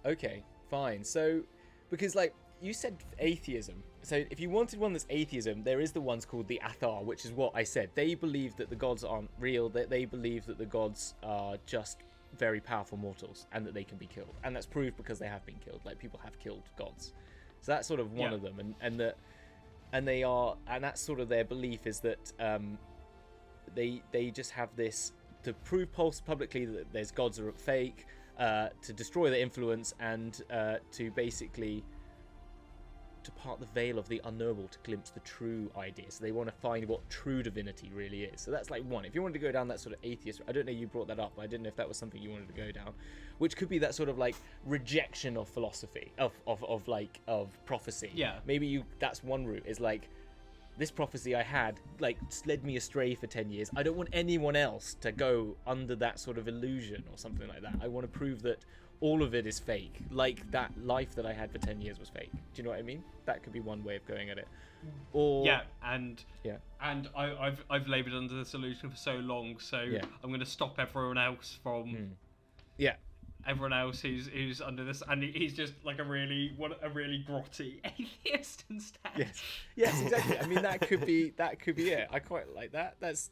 Okay, fine. So, because like you said atheism. So if you wanted one that's atheism, there is the ones called the Athar, which is what I said. They believe that the gods aren't real. That they believe that the gods are just very powerful mortals and that they can be killed. And that's proved because they have been killed. Like, people have killed gods. So that's sort of one of them. And that's sort of their belief, is that they just have this to prove publicly that there's gods that are fake, to destroy their influence, and to basically to part the veil of the unknowable to glimpse the true idea. So they want to find what true divinity really is. So that's like one. If you wanted to go down that sort of atheist, I don't know, you brought that up, but I didn't know if that was something you wanted to go down, which could be that sort of like rejection of philosophy, of prophecy. Yeah. Maybe that's one route, is like, this prophecy I had like led me astray for 10 years. I don't want anyone else to go under that sort of illusion or something like that. I want to prove that all of it is fake. Like, that life that I had for 10 years was fake. Do you know what I mean? That could be one way of going at it. Or and I've laboured under the solution for so long, so I'm going to stop everyone else from everyone else who's under this, and he's just like a really grotty atheist instead. Yes, exactly. I mean, that could be it. I quite like that. That's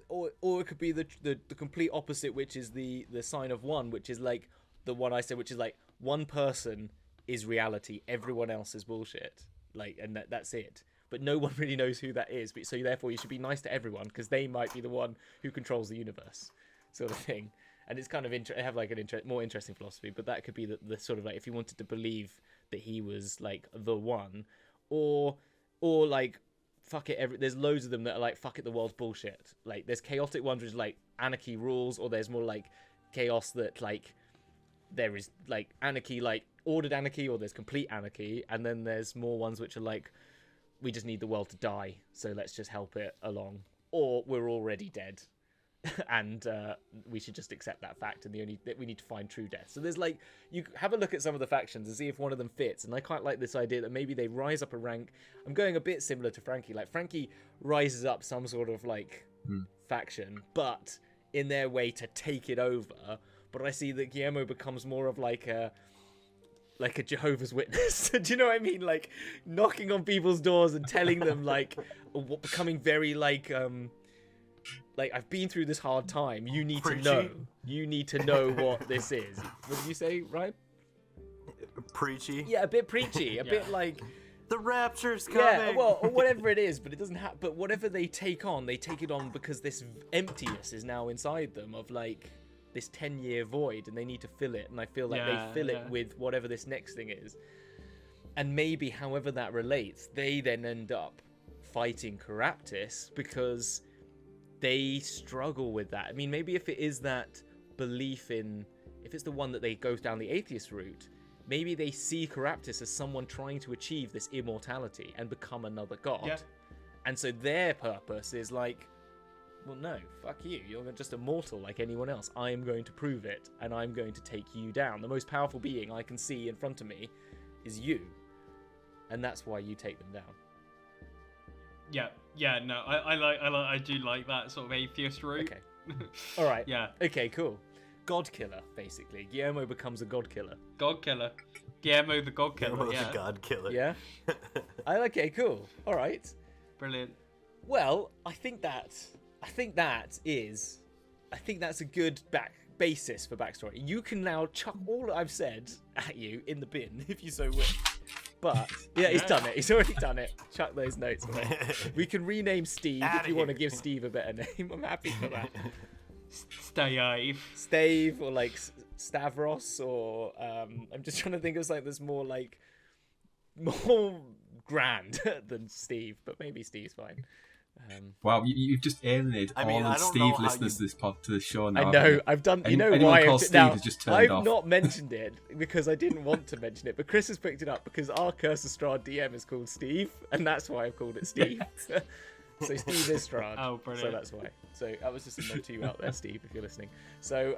or it could be the complete opposite, which is the sign of one, which is like the one I said, which is like, one person is reality, everyone else is bullshit. Like, and that's it. But no one really knows who that is. But so therefore, you should be nice to everyone, because they might be the one who controls the universe, sort of thing. And it's kind of have like an more interesting philosophy. But that could be the sort of like, if you wanted to believe that he was like the one, or like, fuck it. There's loads of them that are like, fuck it, the world's bullshit. Like, there's chaotic ones which is like anarchy rules, or there's more like chaos that like there is like anarchy, like ordered anarchy, or there's complete anarchy. And then there's more ones which are like, we just need the world to die, so let's just help it along, or we're already dead. And we should just accept that fact, and we need to find true death. So there's like, you have a look at some of the factions and see if one of them fits. And I quite like this idea that maybe they rise up a rank. I'm going a bit similar to Frankie. Like, Frankie rises up some sort of like faction, but in their way to take it over. But I see that Guillermo becomes more of like a Jehovah's Witness. Do you know what I mean? Like, knocking on people's doors and telling them like, becoming very like I've been through this hard time. You need to know. You need to know what this is. What did you say, Ryan? Preachy. Yeah, a bit preachy. A bit like, the rapture's coming. Yeah, well, or whatever it is. But it doesn't have. But whatever they take it on because this emptiness is now inside them of like this 10-year void, and they need to fill it. And I feel like they fill it with whatever this next thing is. And maybe, however that relates, they then end up fighting Caraptis because they struggle with that. I mean, maybe if it is that belief in, if it's the one that they go down the atheist route, maybe they see Caraptis as someone trying to achieve this immortality and become another god. Yeah. And so their purpose is like, well, no, fuck you. You're just immortal like anyone else. I am going to prove it, and I'm going to take you down. The most powerful being I can see in front of me is you. And that's why you take them down. Yeah, no, I do like that sort of atheist route. Okay. All right. Yeah. Okay, cool. God killer, basically. Guillermo becomes a god killer. God killer. Guillermo the god killer. Guillermo the god killer. Yeah. Okay, cool. All right. Brilliant. Well, I think that's a good basis for backstory. You can now chuck all that I've said at you in the bin if you so wish. But he's done it. He's already done it. Chuck those notes away. We can rename Steve if you want to give Steve a better name. I'm happy for that. Stave, or like Stavros, or I'm just trying to think of something that's more grand than Steve, but maybe Steve's fine. Wow, you've just alienated all the Steve listeners to the show now. I know, I've done. You know anyone why called Steve has just turned off. I've not mentioned it because I didn't want to mention it, but Chris has picked it up because our Curse of Strahd DM is called Steve, and that's why I've called it Steve. So Steve is Strahd. Oh, brilliant. So that's why. So that was just a nod to you out there, Steve, if you're listening. So,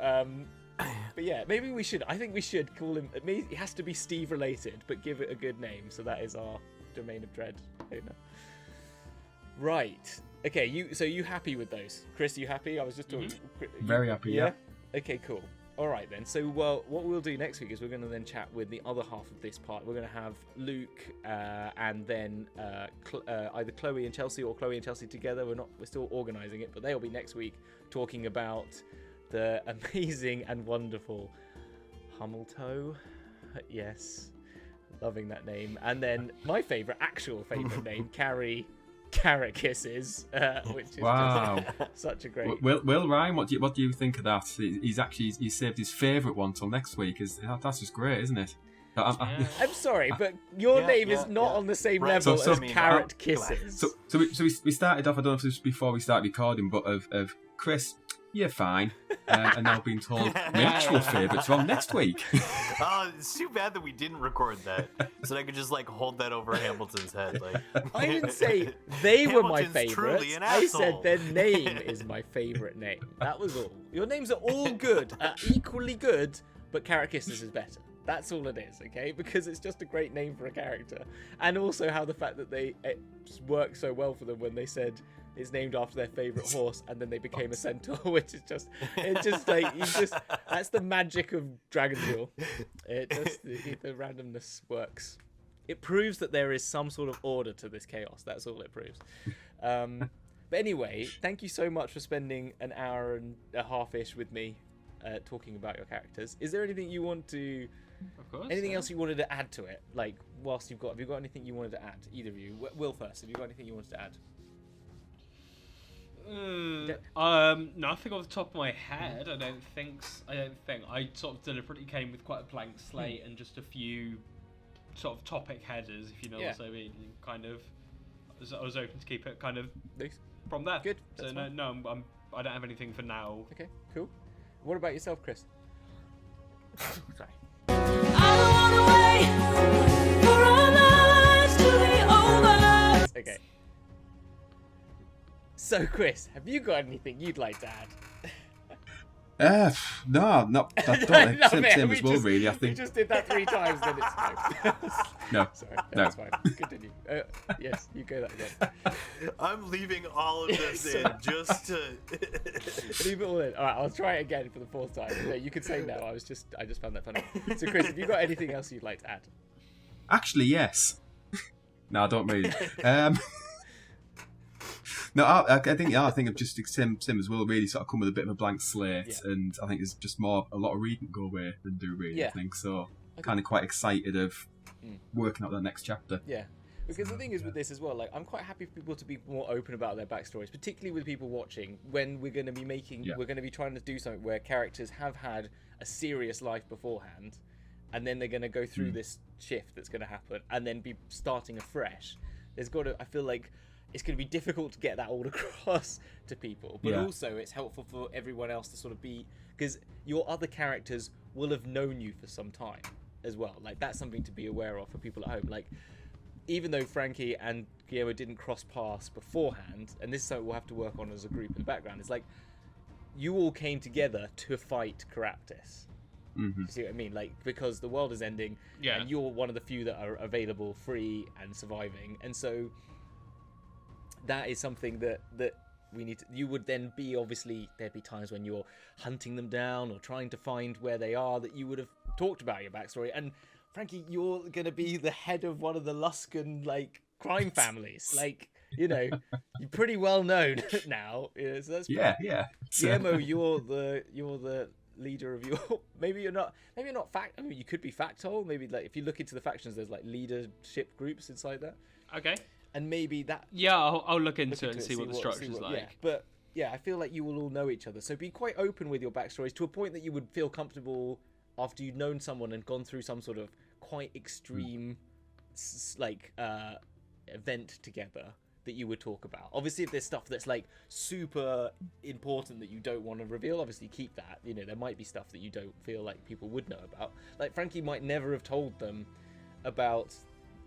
but yeah, maybe we should. I think we should call him. It has to be Steve related, but give it a good name. So that is our Domain of Dread owner. Right. Okay. So you happy with those, Chris? Are you happy? I was just talking. Very happy. Yeah. Okay. Cool. All right then. So what we'll do next week is we're going to then chat with the other half of this part. We're going to have Luke and then either Chloe and Chelsea or Chloe and Chelsea together. We're still organising it, but they'll be next week talking about the amazing and wonderful Hummeltoe. Yes, loving that name. And then my actual favourite name, Carrot Kisses, which is just such a great. Will Ryan, what do you think of that? He's saved his favourite one till next week. That's just great, isn't it? I'm sorry, but your name is not on the same level as Carrot Kisses. So we started off. I don't know if this was before we started recording, but of Chris. You're fine. And now being told my actual favourites are on next week. It's too bad that we didn't record that, so that I could just hold that over Hamilton's head. I didn't say they were my favourites. I said their name is my favourite name. That was all. Your names are all good, equally good, but Carrot Kisses is better. That's all it is, okay? Because it's just a great name for a character, and also how the fact that it worked so well for them when they said it's named after their favourite horse, and then they became a centaur, which is that's the magic of Dragon Duel. The randomness works. It proves that there is some sort of order to this chaos. That's all it proves. But anyway, thank you so much for spending an hour and a half-ish with me talking about your characters. Is there anything you want to... Of course. Anything else you wanted to add to it? Have you got anything you wanted to add? Either of you. Will first. Have you got anything you wanted to add? Nothing off the top of my head. I don't think. I sort of deliberately came with quite a blank slate and just a few sort of topic headers, if you know what I mean. Kind of, I was open to keep it kind of from there. Good. So I don't have anything for now. Okay, cool. What about yourself, Chris? Sorry. I don't wanna wait for our lives to be over. Okay. So, Chris, have you got anything you'd like to add? No, I don't think same as Will, really. I think we just did that 3 times, then it's no. Sorry, no. That's fine. Continue. Yes, you go that again. I'm leaving all of this in just to leave it all in. All right, I'll try it again for the 4th time. No, you can say no. I just found that funny. So, Chris, have you got anything else you'd like to add? Actually, yes. No, I don't really. No, I think I'm just same as Will. Really, sort of come with a bit of a blank slate, and I think it's just a lot of reading to go away than do really. Yeah. I think so. Kind of quite excited of working out that next chapter. Yeah, because the thing is with this as well, I'm quite happy for people to be more open about their backstories, particularly with people watching. When we're going to be we're going to be trying to do something where characters have had a serious life beforehand, and then they're going to go through this shift that's going to happen, and then be starting afresh. I feel like it's going to be difficult to get that all across to people, but also it's helpful for everyone else to sort of because your other characters will have known you for some time as well. That's something to be aware of for people at home. Even though Frankie and Guillermo didn't cross paths beforehand, and this is something we'll have to work on as a group in the background, it's you all came together to fight Caraptis. Mm-hmm. You see what I mean? Because the world is ending, and you're one of the few that are available, free, and surviving, and so that is something that we need to... You would then be, obviously, there'd be times when you're hunting them down or trying to find where they are, that you would have talked about your backstory. And Frankie, you're going to be the head of one of the Luskan, crime families. You're pretty well known now. So that's Guillermo, you're the leader of your... Maybe you're not you could be factol. Maybe, if you look into the factions, there's, leadership groups inside that. Okay. And maybe that... Yeah, I'll look into it and see what the structure's like. Yeah. But, I feel like you will all know each other. So be quite open with your backstories to a point that you would feel comfortable after you'd known someone and gone through some sort of quite extreme, event together that you would talk about. Obviously, if there's stuff that's, super important that you don't want to reveal, obviously keep that. There might be stuff that you don't feel like people would know about. Frankie might never have told them about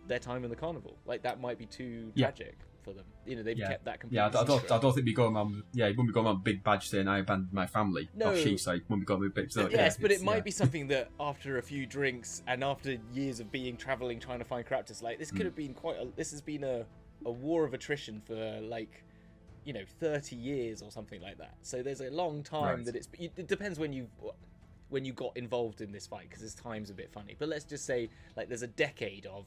their time in the carnival. That might be too tragic for them. They've kept that completely secret. I don't think we go around. Yeah, you wouldn't be going around big badge saying I abandoned my family. No, or she say wouldn't be going with big. So, yes, but it might be something that after a few drinks and after years of traveling, trying to find Caraptis, this could have been this has been a war of attrition for 30 years or something like that. So there's a long time that it depends when when you got involved in this fight, because this time's a bit funny. But let's just say like there's a decade of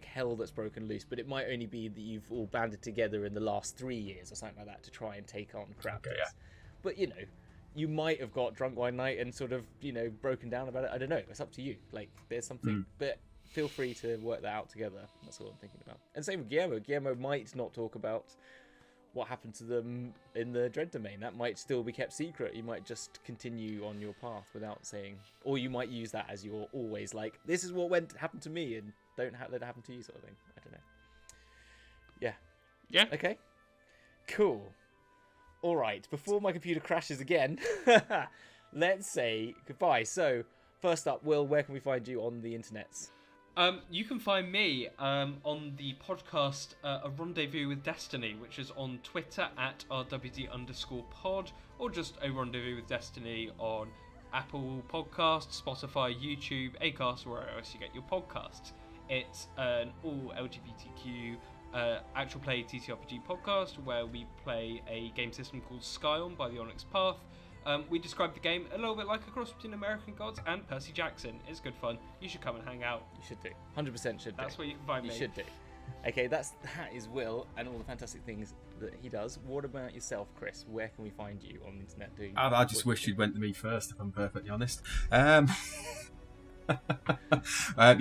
hell that's broken loose, but it might only be that you've all banded together in the last 3 years or something like that to try and take on Krampus. Okay, yeah. But you know, you might have got drunk one night and sort of, you know, broken down about it. I don't know. It's up to you. Like, there's something, but feel free to work that out together. That's all I'm thinking about. And same with Guillermo. Guillermo might not talk about what happened to them in the Dread Domain. That might still be kept secret. You might just continue on your path without saying, or you might use that as your always like, this is what happened to me, and don't let it happen to you, sort of thing. I don't know. Yeah. Yeah. Okay. Cool. All right. Before my computer crashes again, let's say goodbye. So, first up, Will, where can we find you on the internets? You can find me on the podcast A Rendezvous with Destiny, which is on Twitter at @RWD_pod, or just A Rendezvous with Destiny on Apple Podcasts, Spotify, YouTube, Acast, or wherever else you get your podcasts. It's an all LGBTQ actual play TTRPG podcast where we play a game system called Scion by the Onyx Path. We describe the game a little bit like a cross between American Gods and Percy Jackson. It's good fun. You should come and hang out. You should do. 100% should do. That's where you can find me. You should do. Okay, that is Will and all the fantastic things that he does. What about yourself, Chris? Where can we find you on the internet doing? I just wish you'd went to me first, if I'm perfectly honest. You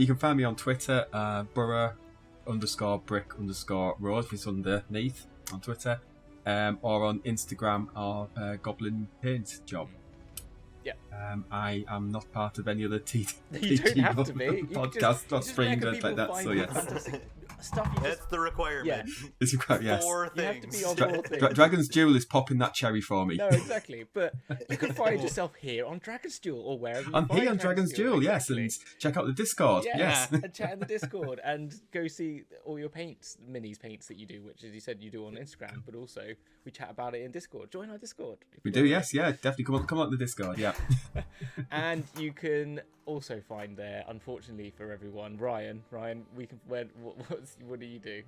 can find me on Twitter, Borough_brick_road, if it's underneath on Twitter, or on Instagram, or Goblin Paint Job. Yeah. I am not part of any other You don't have to be. podcast or streams like that. So yes. Stuff you That's the requirement. Yeah. It's required, yes. 4 You have to things. be on 4 things. Dragon's Duel is popping that cherry for me. No, exactly. But you can find yourself here on Dragon's Duel or wherever you I'm find here on Dragon's Duel, yes, exactly. and check out the Discord. Yeah, Yes. and chat in the Discord and go see all your paints that you do, which, as you said, you do on Instagram, but also we chat about it in Discord. Join our Discord. We do, yes, yeah, definitely come on the Discord, yeah. And you can also find there, unfortunately for everyone, Ryan, we can. What do you do?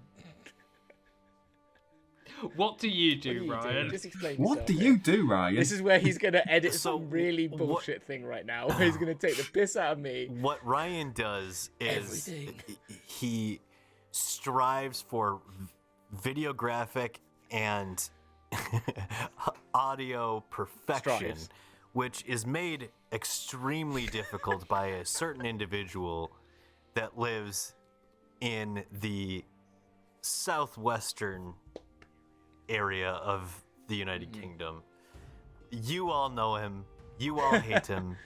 What do you do, What do you Ryan? do? Just explain What yourself do here. you do, Ryan? This is where he's going to edit So, some really what- bullshit thing right now. Where he's going to take the piss out of me. What Ryan does is Everything. he strives for videographic and audio perfection, Strives. which is made extremely difficult by a certain individual that lives in the southwestern area of the United Kingdom. You all know him. You all hate him.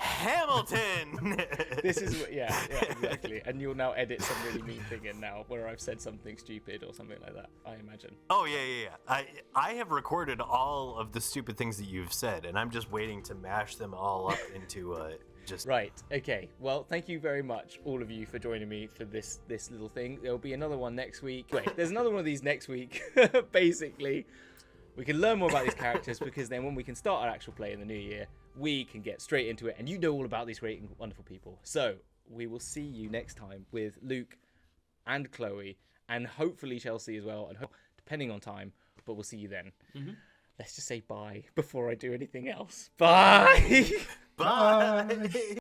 Hamilton! This is what, yeah, exactly. And you'll now edit some really mean thing in now where I've said something stupid or something like that, I imagine. Oh, yeah. I have recorded all of the stupid things that you've said, and I'm just waiting to mash them all up into just... Right, okay. Well, thank you very much, all of you, for joining me for this little thing. There'll be another one next week. Wait, there's another one of these next week, basically. We can learn more about these characters because then when we can start our actual play in the new year, we can get straight into it. And you know all about these great and wonderful people. So we will see you next time with Luke and Chloe and hopefully Chelsea as well, and depending on time, but we'll see you then. Let's just say bye before I do anything else. Bye! Bye!